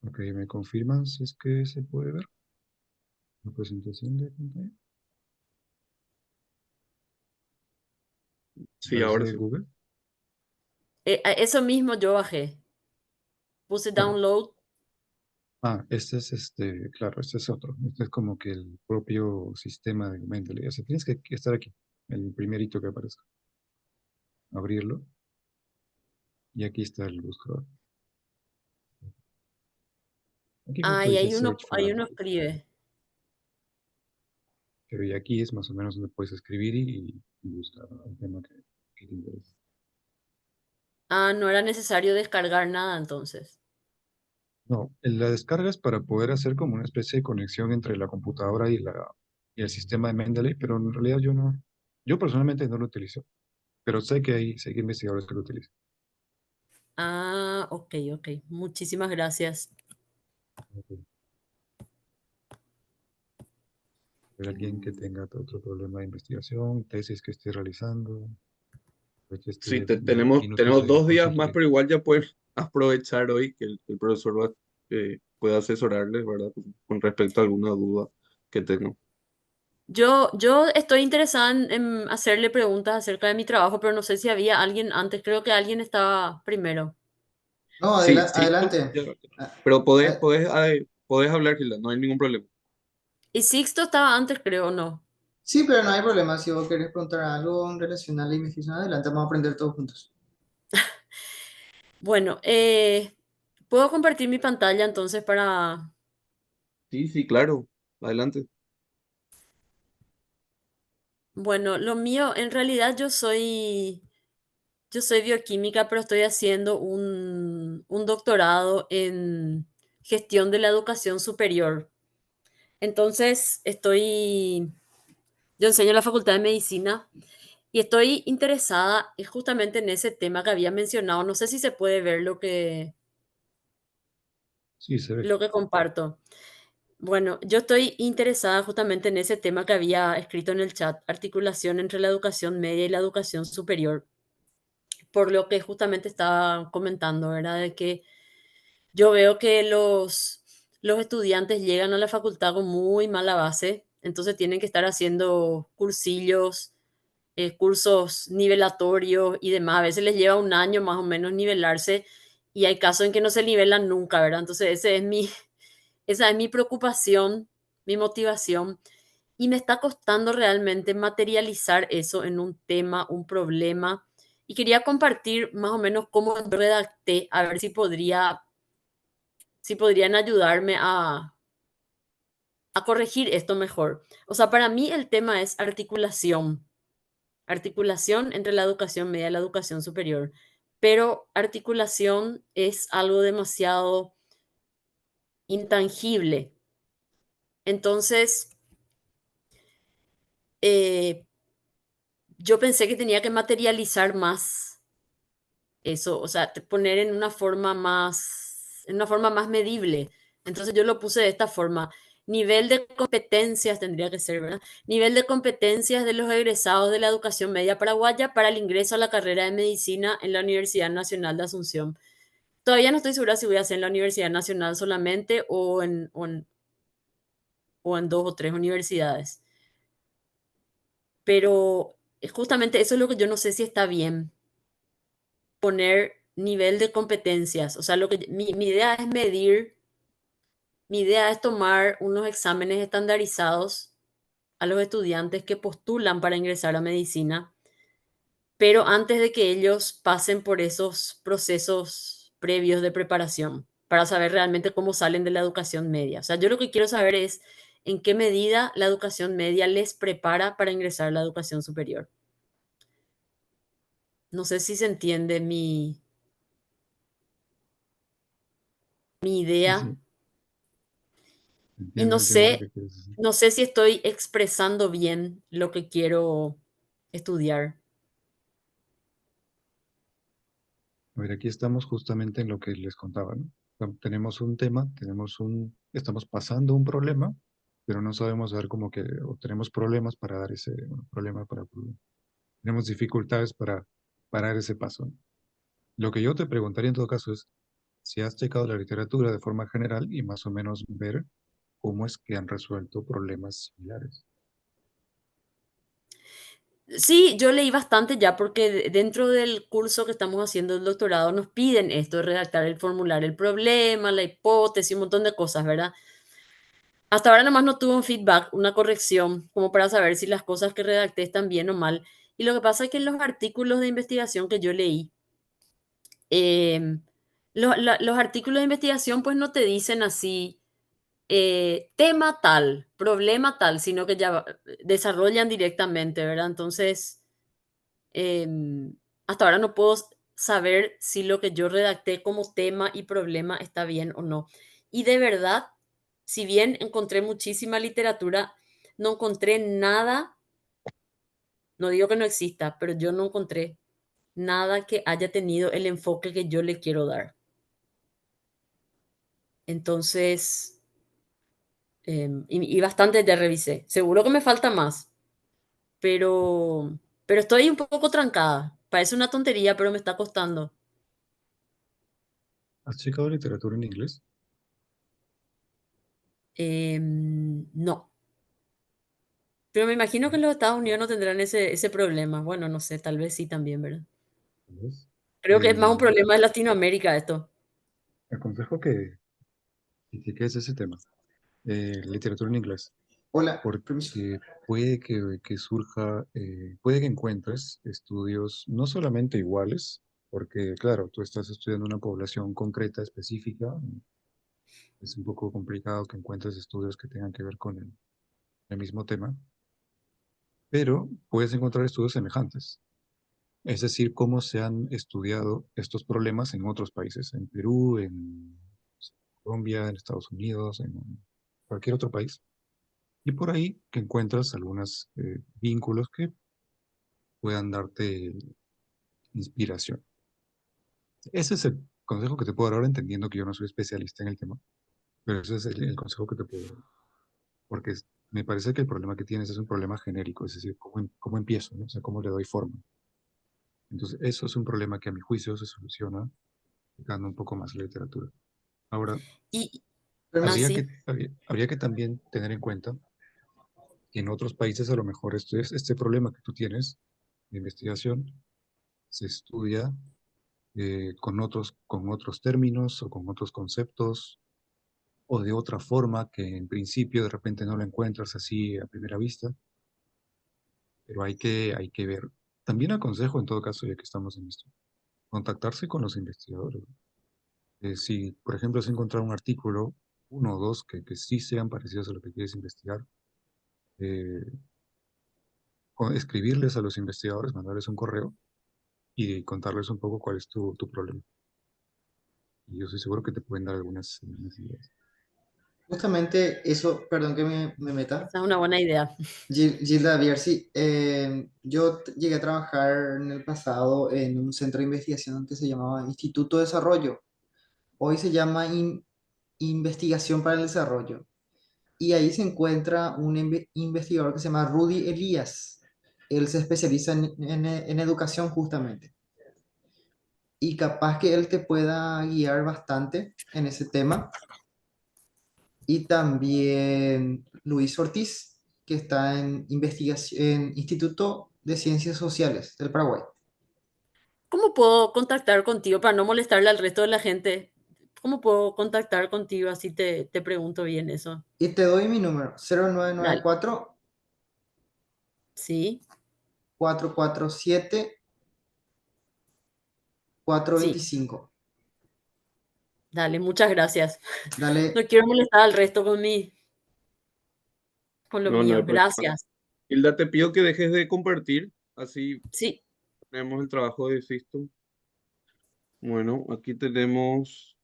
Ok, ¿me confirman si es que se puede ver la presentación de pantalla? Sí, ahora ¿Parece sí. Google? Eso mismo yo bajé. Puse Claro. download. Este es claro, este es otro. Este es como que el propio sistema de Mendeley. O sea, tienes que estar aquí, el primerito que aparezca. Abrirlo y aquí está el buscador. Aquí Ah, justo y dice Search for hay uno Article. escribe. Pero y aquí es más o menos donde puedes escribir y buscar el tema que te interesa. Ah, no era necesario descargar nada entonces. No, la descarga es para poder hacer como una especie de conexión entre la computadora y el sistema de Mendeley, pero en realidad yo personalmente no lo utilizo, pero sé que hay investigadores que lo utilizan. Ah, ok, ok. Muchísimas gracias. Ok. Hay alguien que tenga otro problema de investigación, tesis que esté realizando, que Sí, esté tenemos minutos de 2 días más, consultoría. pero igual ya pueden aprovechar hoy que el profesor pueda asesorarles, ¿verdad? Con respecto a alguna duda que tengan. Yo estoy interesada en hacerle preguntas acerca de mi trabajo, pero no sé si había alguien antes. Creo que alguien estaba primero. No, Sí, sí, adelante. ya, Ah, pero ah, podés hablar, Gilda, no hay ningún problema. Y Sixto estaba antes, creo, ¿no? Sí, pero no hay problema. Si vos querés preguntar algo en relación a la investigación, adelante, vamos a aprender todos juntos. Bueno, puedo compartir mi pantalla entonces para... Sí, sí, claro. Adelante. Bueno, lo mío, en realidad yo soy bioquímica, pero estoy haciendo un doctorado en gestión de la educación superior. Entonces, yo enseño en la Facultad de Medicina y estoy interesada justamente en ese tema que había mencionado. No sé si se puede ver Sí, se ve. lo que comparto. Bueno, yo estoy interesada justamente en ese tema que había escrito en el chat, articulación entre la educación media y la educación superior, por lo que justamente estaba comentando, ¿verdad? De que yo veo que los estudiantes llegan a la facultad con muy mala base, entonces tienen que estar haciendo cursillos, cursos nivelatorios y demás. A veces les lleva un año más o menos nivelarse y hay casos en que no se nivelan nunca, ¿verdad? Entonces esa es mi preocupación, mi motivación. Y me está costando realmente materializar eso en un tema, un problema. Y quería compartir más o menos cómo redacté, a ver si podrían ayudarme a corregir esto mejor. O sea, para mí el tema es articulación, articulación entre la educación media y la educación superior. Pero articulación es algo demasiado intangible. Entonces, eh, yo pensé que tenía que materializar más eso, o sea, poner en una forma más medible. Entonces yo lo puse de esta forma. Nivel de competencias tendría que ser, ¿verdad? Nivel de competencias de los egresados de la educación media paraguaya para el ingreso a la carrera de medicina en la Universidad Nacional de Asunción. Todavía no estoy segura si voy a hacer en la Universidad Nacional solamente o en dos o tres universidades. Pero justamente eso es lo que yo no sé si está bien, poner nivel de competencias. O sea, mi idea es medir, mi idea es tomar unos exámenes estandarizados a los estudiantes que postulan para ingresar a medicina, pero antes de que ellos pasen por esos procesos previos de preparación, para saber realmente cómo salen de la educación media. O sea, yo lo que quiero saber es en qué medida la educación media les prepara para ingresar a la educación superior. No sé si se entiende mi Sí, idea. sí. Y Entiendo lo que quieres decir. no sé si estoy expresando bien lo que quiero estudiar. A ver, aquí estamos justamente en lo que les contaba, ¿no? Tenemos un tema, estamos pasando un problema, pero no sabemos dar como que, o tenemos problemas para dar ese, bueno, tenemos dificultades para dar ese paso, ¿no? Lo que yo te preguntaría en todo caso es si has checado la literatura de forma general y más o menos ver cómo es que han resuelto problemas similares. Sí, yo leí bastante ya porque dentro del curso que estamos haciendo el doctorado nos piden esto de redactar el formulario, el problema, la hipótesis, un montón de cosas, ¿verdad? Hasta ahora nomás no tuve un feedback, una corrección, como para saber si las cosas que redacté están bien o mal. Y lo que pasa es que en los artículos de investigación que yo leí, em, los artículos de investigación pues no te dicen así tema tal, problema tal, sino que ya desarrollan directamente, ¿verdad? Entonces, hasta ahora no puedo saber si lo que yo redacté como tema y problema está bien o no. Y de verdad, si bien encontré muchísima literatura, no encontré nada, no digo que no exista, pero yo no encontré nada que haya tenido el enfoque que yo le quiero dar. Entonces, y bastante ya revisé. Seguro que me falta más, pero estoy un poco trancada. Parece una tontería, pero me está costando. ¿Has checado literatura en inglés? No, pero me imagino que en los Estados Unidos no tendrán ese problema. Bueno, no sé, tal vez sí también, ¿verdad? Tal vez. Creo que es más un problema de Latinoamérica esto. Aconsejo que cheques ese tema, literatura en inglés. Hola, permiso. porque puede que surja, puede que encuentres estudios no solamente iguales, porque claro, tú estás estudiando una población concreta, específica, es un poco complicado que encuentres estudios que tengan que ver con el mismo tema, pero puedes encontrar estudios semejantes. Es decir, cómo se han estudiado estos problemas en otros países, en Perú, en Colombia, en Estados Unidos, en cualquier otro país. Y por ahí que encuentras algunos vínculos que puedan darte inspiración. Ese es el consejo que te puedo dar ahora, entendiendo que yo no soy especialista en el tema, pero ese es el consejo que te puedo dar. Porque me parece que el problema que tienes es un problema genérico, es decir, cómo empiezo, ¿no? O sea, cómo le doy forma. Entonces, eso es un problema que a mi juicio se soluciona aplicando un poco más la literatura. Ahora, Y Permiso. así, habría que también tener en cuenta que en otros países a lo mejor este problema que tú tienes de investigación se estudia con otros términos o con otros conceptos o de otra forma que en principio de repente no lo encuentras así a primera vista, pero hay que ver. También aconsejo en todo caso, ya que estamos en esto, contactarse con los investigadores. Si, por ejemplo, has encontrado un artículo, uno o dos, que sí sean parecidos a lo que quieres investigar, eh, escribirles a los investigadores, mandarles un correo y contarles un poco cuál es tu problema. Y yo estoy seguro que te pueden dar algunas ideas. Justamente eso, perdón que me meta. esa es una buena idea. Gilda Bierzi, llegué a trabajar en el pasado en un centro de investigación que se llamaba Instituto de Desarrollo. Hoy se llama Investigación para el Desarrollo. Y ahí se encuentra un investigador que se llama Rudy Elías. Él se especializa en educación justamente. Y capaz que él te pueda guiar bastante en ese tema. Y también Luis Ortiz, que está en investigación, en Instituto de Ciencias Sociales del Paraguay. ¿Cómo puedo contactar contigo para no molestarle al resto de la gente? ¿Cómo puedo contactar contigo? Así te pregunto bien eso. Y te doy mi número, Dale. 0994 Sí, 447 sí, 425. dale, muchas gracias. Dale, No quiero molestar al resto con lo No, no hay mío. problema. Gracias. Hilda, te pido que dejes de compartir, así Sí, tenemos el trabajo de Sisto. Bueno, aquí tenemos,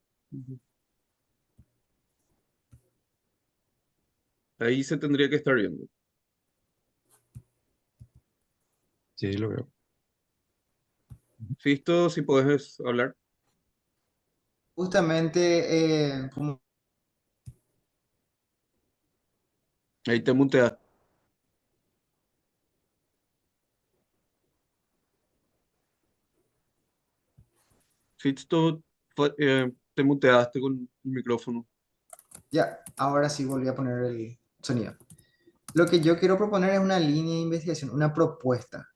ahí se tendría que estar viendo. Sí, ahí lo veo. Sisto, si puedes hablar. justamente como Ahí te muteaste. Sisto, te muteaste con el micrófono. ya, ahora sí volví a poner el sonido. Lo que yo quiero proponer es una línea de investigación, una propuesta.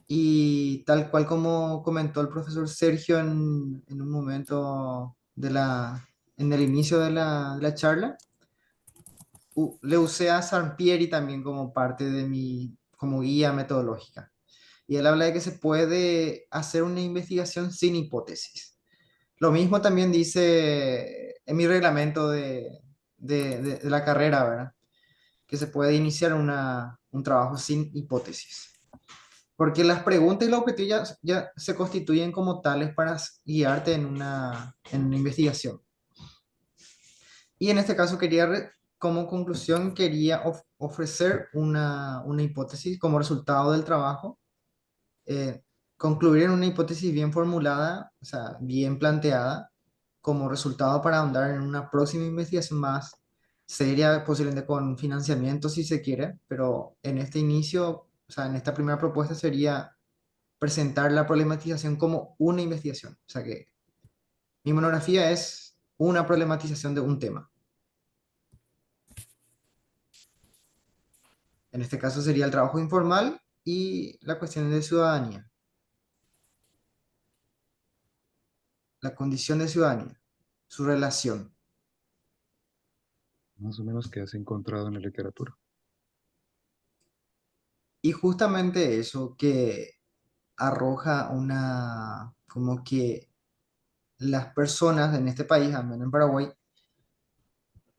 Y tal cual como comentó el profesor Sergio en un momento en el inicio de la charla, le usé a Sampieri también como parte de como guía metodológica. Y él habla de que se puede hacer una investigación sin hipótesis. Lo mismo también dice en mi reglamento de la carrera, ¿verdad? Que se puede iniciar un trabajo sin hipótesis. Porque las preguntas y los objetivos ya se constituyen como tales para guiarte en una investigación. Y en este caso como conclusión quería ofrecer una hipótesis como resultado del trabajo, eh, concluir en una hipótesis bien formulada, o sea, bien planteada, como resultado para ahondar en una próxima investigación más seria, posiblemente con financiamiento si se quiere, pero en este inicio, o sea, en esta primera propuesta sería presentar la problematización como una investigación. O sea que mi monografía es una problematización de un tema. En este caso sería el trabajo informal y la cuestión de ciudadanía, la condición de ciudadanía, su relación. Más o menos que has encontrado en la literatura. Y justamente eso que arroja una, como que las personas en este país, al menos en Paraguay,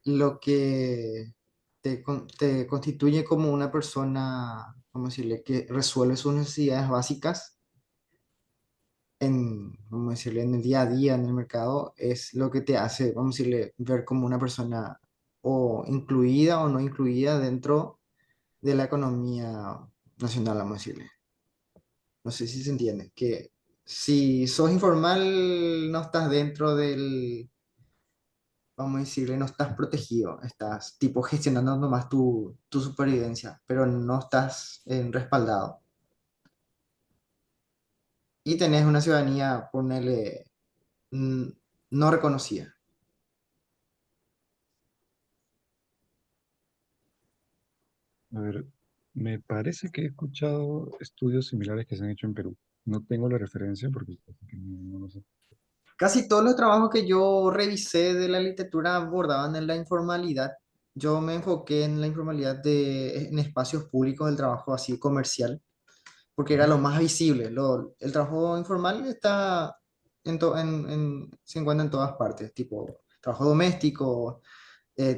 lo que te constituye como una persona, ¿cómo decirle?, que resuelve sus necesidades básicas en, vamos a decirle, en el día a día, en el mercado, es lo que te hace, vamos a decirle, ver como una persona o incluida o no incluida dentro de la economía nacional, vamos a decirle. No sé si se entiende, que si sos informal no estás dentro del, vamos a decirle, no estás protegido, estás tipo gestionando nomás tu supervivencia, pero no estás respaldado. Y tenés una ciudadanía, ponele, mm, no reconocida. A ver, me parece que he escuchado estudios similares que se han hecho en Perú. No tengo la referencia porque no lo sé. Casi todos los trabajos que yo revisé de la literatura abordaban en la informalidad. Yo me enfoqué en la informalidad en espacios públicos del trabajo así comercial, porque era lo más visible. El trabajo informal está se encuentra en todas partes, tipo trabajo doméstico,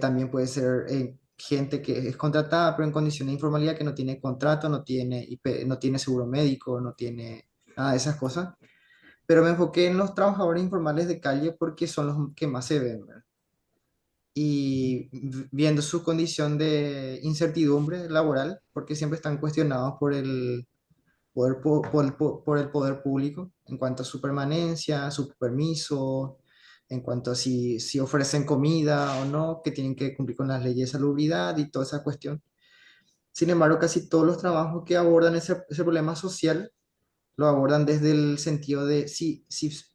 también puede ser gente que es contratada, pero en condiciones de informalidad que no tiene contrato, no tiene no tiene seguro médico, no tiene nada de esas cosas. Pero me enfoqué en los trabajadores informales de calle porque son los que más se ven, ¿verdad? Y viendo su condición de incertidumbre laboral, porque siempre están cuestionados por el por el poder público en cuanto a su permanencia, su permiso, en cuanto a si ofrecen comida o no, que tienen que cumplir con las leyes de salubridad y toda esa cuestión. Sin embargo, casi todos los trabajos que abordan ese problema social lo abordan desde el sentido de si es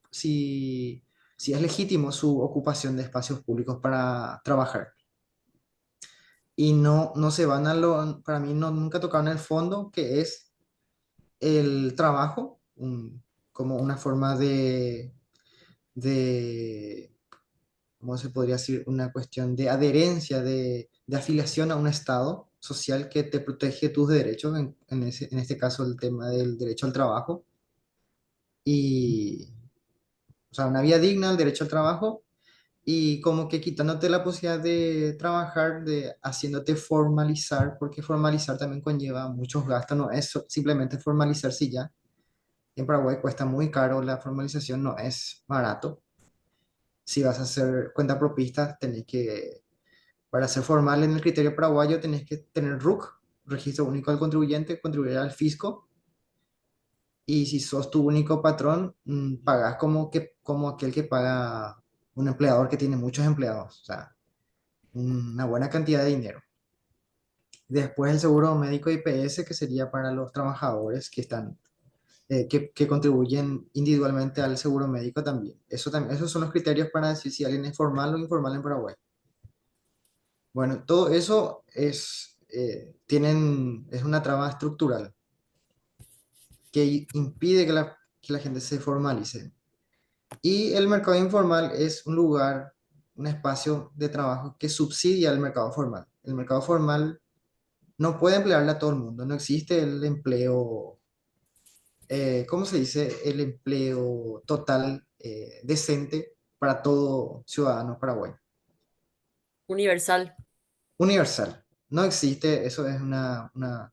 legítimo su ocupación de espacios públicos para trabajar. Y no se van a para mí no, nunca tocaron el fondo, que es el trabajo, como una forma de, ¿cómo se podría decir? Una cuestión de adherencia, de afiliación a un Estado social que te protege tus derechos, en este caso el tema del derecho al trabajo, y, o sea, una vida digna, el derecho al trabajo, y como que quitándote la posibilidad de trabajar, de haciéndote formalizar, porque formalizar también conlleva muchos gastos, no es simplemente formalizarse y ya. En Paraguay cuesta muy caro, la formalización no es barato. Si vas a hacer cuenta propista, tenés que, para ser formal en el criterio paraguayo, tenés que tener RUC, Registro Único del Contribuyente, contribuir al fisco, y si sos tu único patrón, pagas como aquel que paga un empleador que tiene muchos empleados, o sea, una buena cantidad de dinero. Después el seguro médico IPS, que sería para los trabajadores que están que contribuyen individualmente al seguro médico también. Esos son los criterios para decir si alguien es formal o informal en Paraguay. Bueno, todo eso es una traba estructural que impide que la gente se formalice. Y el mercado informal es un lugar, un espacio de trabajo que subsidia al mercado formal. El mercado formal no puede emplearle a todo el mundo, no existe el empleo, ¿cómo se dice? El empleo total decente para todo ciudadano paraguayo. Universal. Universal. No existe, eso es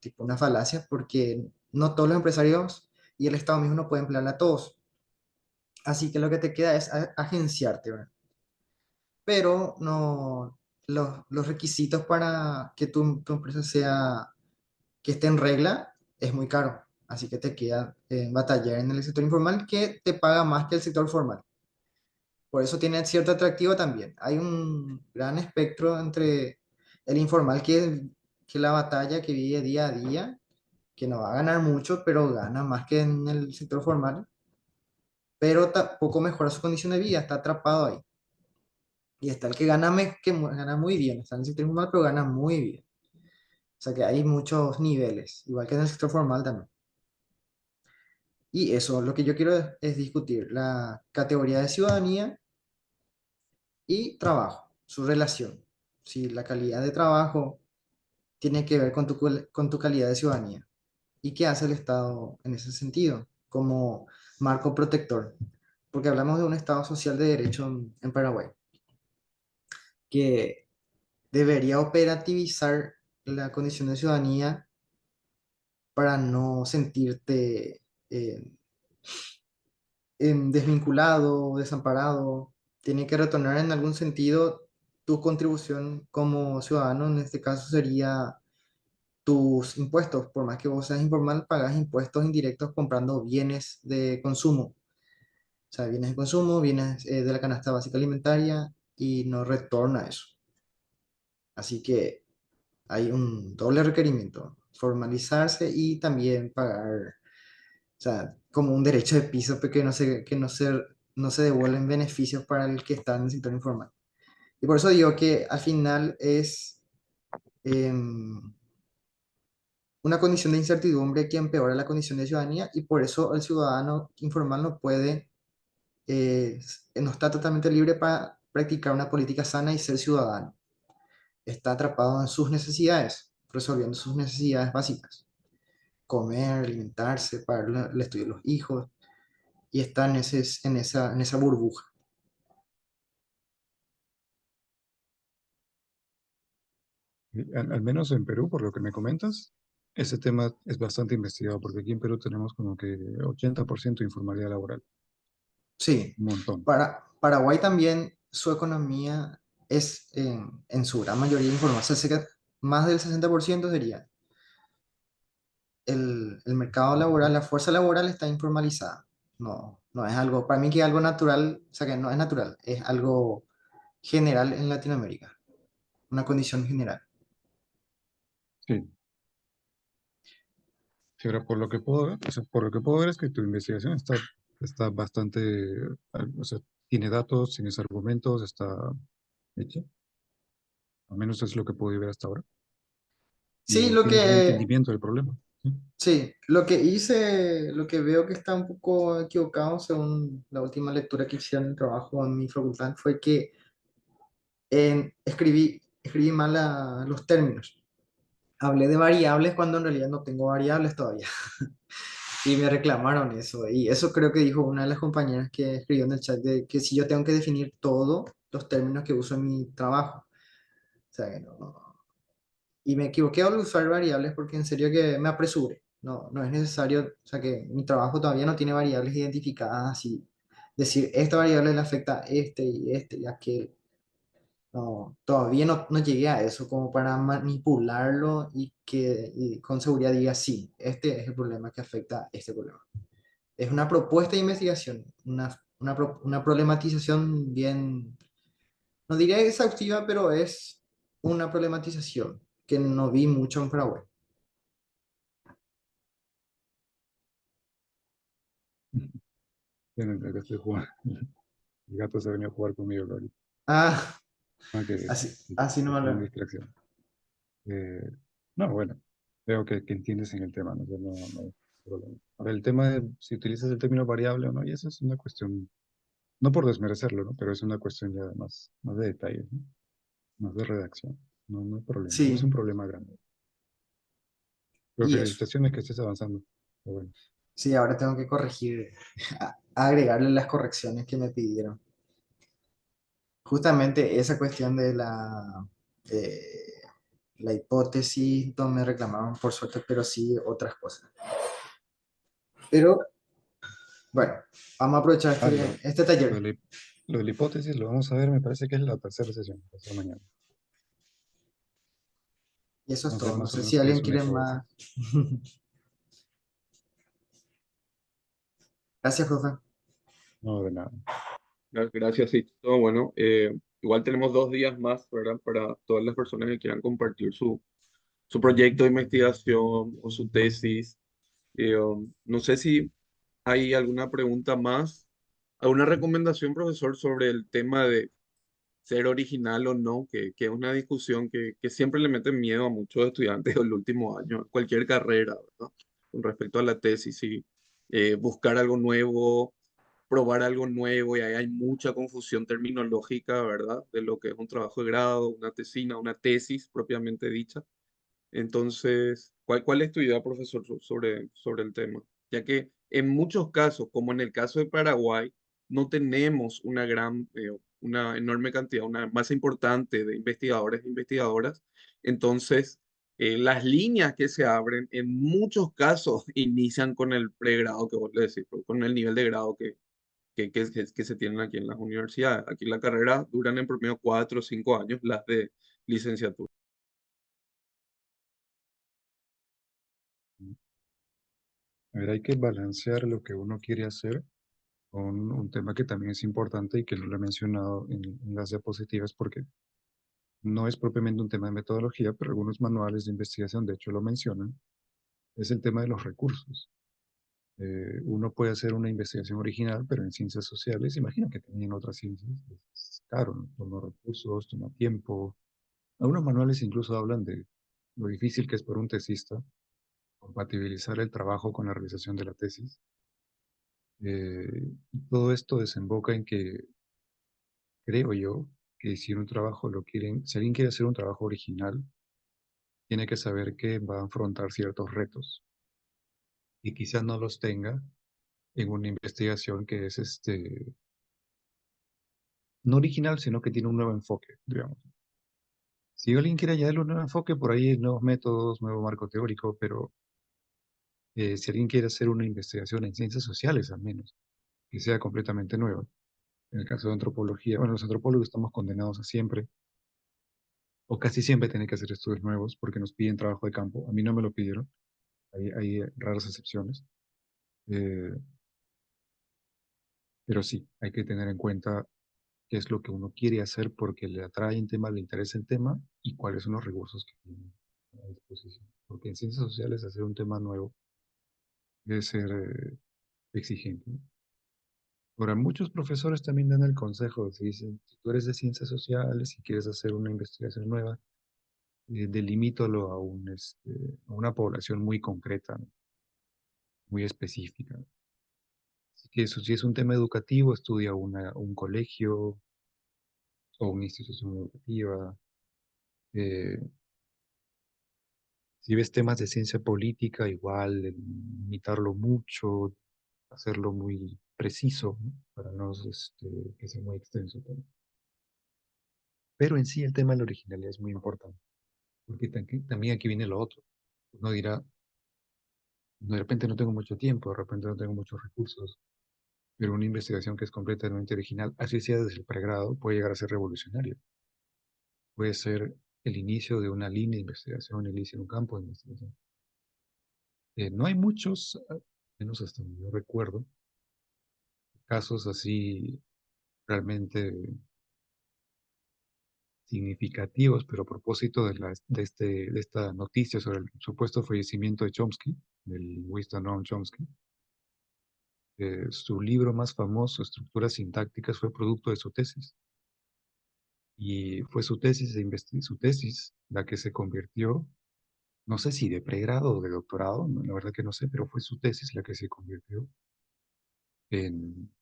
tipo, una falacia porque no todos los empresarios y el Estado mismo no pueden emplearle a todos. Así que lo que te queda es agenciarte, ¿verdad? Pero no, los requisitos para que tu empresa que esté en regla es muy caro. Así que te queda batallar en el sector informal que te paga más que el sector formal. Por eso tiene cierto atractivo también. Hay un gran espectro entre el informal que la batalla que vive día a día, que no va a ganar mucho, pero gana más que en el sector formal, pero tampoco mejora su condición de vida, está atrapado ahí. Y está el que gana muy bien, está en el sector informal, pero gana muy bien. O sea que hay muchos niveles, igual que en el sector formal también. Y eso, lo que yo quiero es discutir la categoría de ciudadanía y trabajo, su relación. Si la calidad de trabajo tiene que ver con tu calidad de ciudadanía. ¿Y qué hace el Estado en ese sentido como marco protector? Porque hablamos de un Estado social de derecho en Paraguay, que debería operativizar la condición de ciudadanía para no sentirte eh, desvinculado, desamparado. Tiene que retornar en algún sentido tu contribución como ciudadano, en este caso sería tus impuestos. Por más que vos seas informal, pagas impuestos indirectos comprando bienes de consumo. O sea, bienes de consumo, bienes de la canasta básica alimentaria y no retorna eso. Así que hay un doble requerimiento, formalizarse y también pagar, o sea, como un derecho de piso, pero no se devuelven beneficios para el que está en el sector informal. Y por eso digo que al final es em, una condición de incertidumbre que empeora la condición de ciudadanía y por eso el ciudadano informal no puede, no está totalmente libre para practicar una política sana y ser ciudadano. Está atrapado en sus necesidades, resolviendo sus necesidades básicas: comer, alimentarse, pagar el estudio de los hijos, y está en esa burbuja. Al menos en Perú, por lo que me comentas, ese tema es bastante investigado, porque aquí en Perú tenemos como que 80% de informalidad laboral, Sí, un montón. Paraguay también, su economía es en su gran mayoría informal. Más del 60% sería. El mercado laboral, la fuerza laboral está informalizada. No, no es algo, para mí que es algo natural, o sea que no es natural, es algo general en Latinoamérica, una condición general. Sí. Sí, ahora por lo que puedo ver, o sea, por lo que puedo ver es que tu investigación está bastante, o sea, tiene datos, tienes argumentos, está hecha, al menos es lo que puedo ver hasta ahora, Sí, y tienes un entendimiento del problema. ¿Sí? sí, lo que veo que está un poco equivocado según la última lectura que hicieron en el trabajo en mi facultad fue que escribí mal los términos. Hablé de variables cuando en realidad no tengo variables todavía. Y me reclamaron eso. Y eso creo que dijo una de las compañeras que escribió en el chat, de que si yo tengo que definir todos los términos que uso en mi trabajo. O sea, que no. Y me equivoqué al usar variables porque en serio que me apresuré. No, no es necesario, o sea, que mi trabajo todavía no tiene variables identificadas así. Decir, esta variable le afecta a este y aquel. No, todavía no llegué a eso como para manipularlo y que con seguridad diga, sí, este es el problema que afecta a este problema. Es una propuesta de investigación, una problematización bien, no diría exhaustiva, pero es una problematización que no vi mucho en Paraguay. En el que estoy jugando. El gato se venía a jugar conmigo ahorita. Ah, Ah, así no me fue una habla. distracción. Eh, no, bueno, veo que entiendes en el tema, ¿no? Yo no hay problema. Ahora, el tema de si utilizas el término variable o no, y eso es una cuestión, no por desmerecerlo, ¿no? Pero es una cuestión ya más de detalles, ¿no? Más de redacción. No hay problema, no es un Sí, problema grande. Pero y eso. felicitaciones que estés avanzando. Pero bueno, Sí, ahora tengo que corregir, agregarle las correcciones que me pidieron. Justamente esa cuestión de eh, la hipótesis, no me reclamaron por suerte, pero sí otras cosas. Pero bueno, vamos a aprovechar ah, este lo de taller. lo de la hipótesis lo vamos a ver, me parece que es la tercera sesión, va a ser mañana. Y eso es Vamos a ver todo. No más o sé menos si qué alguien es una quiere hipótesis. más. Gracias, profe. No, de nada. Gracias, sí. Todo bueno. Igual tenemos 2 días más, ¿verdad? Para todas las personas que quieran compartir su proyecto de investigación o su tesis. No sé si hay alguna pregunta más, alguna recomendación, profesor, sobre el tema de ser original o no, que es una discusión que siempre le mete miedo a muchos estudiantes del último año, cualquier carrera, ¿verdad? Con respecto a la tesis y buscar algo nuevo, probar algo nuevo, y ahí hay mucha confusión terminológica, ¿verdad? De lo que es un trabajo de grado, una tesina, una tesis propiamente dicha. Entonces, ¿cuál es tu idea, profesor, sobre el tema? Ya que en muchos casos, como en el caso de Paraguay, no tenemos una enorme cantidad, una masa importante de investigadores e investigadoras. Entonces, las líneas que se abren en muchos casos inician con el pregrado que vos le decís, con el nivel de grado que se tienen aquí en las universidades. Aquí la carrera duran en promedio 4 o 5 años, las de licenciatura. A ver, hay que balancear lo que uno quiere hacer con un tema que también es importante y que no lo he mencionado en las diapositivas porque no es propiamente un tema de metodología, pero algunos manuales de investigación de hecho lo mencionan, es el tema de los recursos. Uno puede hacer una investigación original, pero en ciencias sociales, imagina que también en otras ciencias, es caro, ¿no? Toma recursos, toma tiempo. Algunos manuales incluso hablan de lo difícil que es para un tesista compatibilizar el trabajo con la realización de la tesis. Y todo esto desemboca en que, creo yo, que si un trabajo si alguien quiere hacer un trabajo original, tiene que saber que va a afrontar ciertos retos y quizás no los tenga en una investigación que es no original, sino que tiene un nuevo enfoque, digamos. Si alguien quiere añadirle un nuevo enfoque, por ahí hay nuevos métodos, nuevo marco teórico, pero si alguien quiere hacer una investigación en ciencias sociales, al menos, que sea completamente nueva. En el caso de antropología, bueno, los antropólogos estamos condenados a siempre, o casi siempre tener que hacer estudios nuevos porque nos piden trabajo de campo. A mí no me lo pidieron, hay raras excepciones. Eh, pero sí, hay que tener en cuenta qué es lo que uno quiere hacer porque le atrae un tema, le interesa el tema y cuáles son los recursos que tiene a disposición. Porque en ciencias sociales hacer un tema nuevo debe ser exigente, ¿no? Ahora, muchos profesores también dan el consejo, si dicen, si tú eres de ciencias sociales y quieres hacer una investigación nueva, delimítalo a una población muy concreta, ¿no? Muy específica. Así que eso, si es un tema educativo, estudia un colegio o una institución educativa. Eh, si ves temas de ciencia política, igual, limitarlo mucho, hacerlo muy preciso, ¿no? Para no que sea muy extenso también. Pero en sí el tema de la originalidad es muy importante, porque también aquí viene lo otro. Uno dirá, de repente no tengo mucho tiempo, de repente no tengo muchos recursos, pero una investigación que es completamente original, así sea desde el pregrado, puede llegar a ser revolucionaria. Puede ser el inicio de una línea de investigación, el inicio de un campo de investigación. No hay muchos, menos hasta donde yo recuerdo, casos así realmente significativos, pero a propósito de esta noticia sobre el supuesto fallecimiento de Chomsky, del lingüista Noam Chomsky, su libro más famoso, Estructuras sintácticas, fue producto de su tesis. Y fue su tesis la que se convirtió, no sé si de pregrado o de doctorado, la verdad que no sé, pero fue su tesis la que se convirtió en,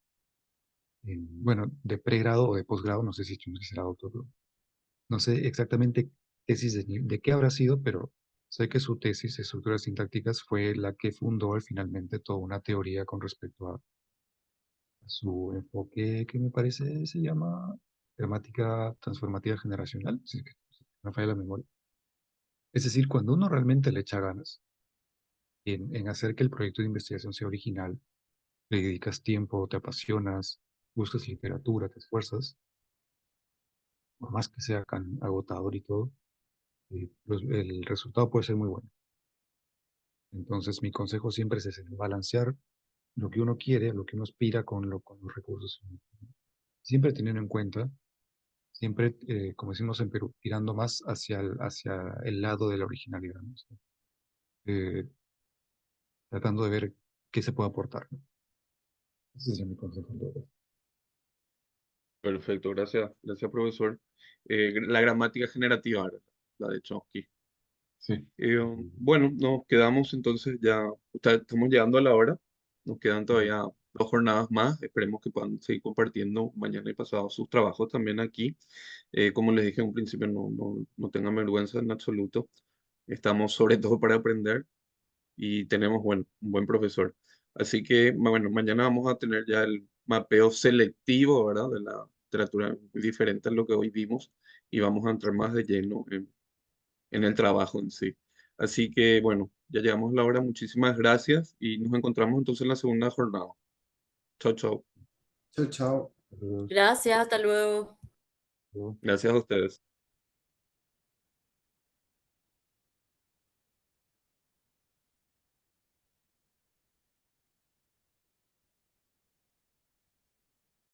bueno, de pregrado o de posgrado, no sé si Chomsky será doctor, no sé exactamente tesis de qué habrá sido, pero sé que su tesis, Estructuras sintácticas, fue la que fundó finalmente toda una teoría con respecto a su enfoque que me parece se llama gramática transformativa generacional, si es que no falla la memoria. Es decir, cuando uno realmente le echa ganas en hacer que el proyecto de investigación sea original, le dedicas tiempo, te apasionas, buscas literatura, te esfuerzas, por más que sea agotador y todo, pues el resultado puede ser muy bueno. Entonces, mi consejo siempre es ese, balancear lo que uno quiere, lo que uno aspira con los recursos. Siempre teniendo en cuenta, siempre, como decimos en Perú, tirando más hacia el lado de la originalidad, ¿no? Eh, tratando de ver qué se puede aportar, ¿no? Ese es mi consejo en todo esto. Perfecto, gracias, profesor. La gramática generativa, era la de Chomsky. Sí. Bueno, nos quedamos entonces ya, estamos llegando a la hora, nos quedan Ujú. todavía 2 jornadas más, esperemos que puedan seguir compartiendo mañana y pasado sus trabajos también aquí. Como les dije en un principio, no tengan vergüenza en absoluto. estamos sobre todo para aprender y tenemos, bueno, un buen profesor. Así que, bueno, mañana vamos a tener ya el mapeo selectivo, ¿verdad? De la literatura, muy diferente a lo que hoy vimos, y vamos a entrar más de lleno en el trabajo en sí. Así que, bueno, ya llegamos a la hora. Muchísimas gracias y nos encontramos entonces en la segunda jornada. Chao, chao. Chau, chau. Adiós. Gracias, hasta luego. Adiós. Gracias a ustedes.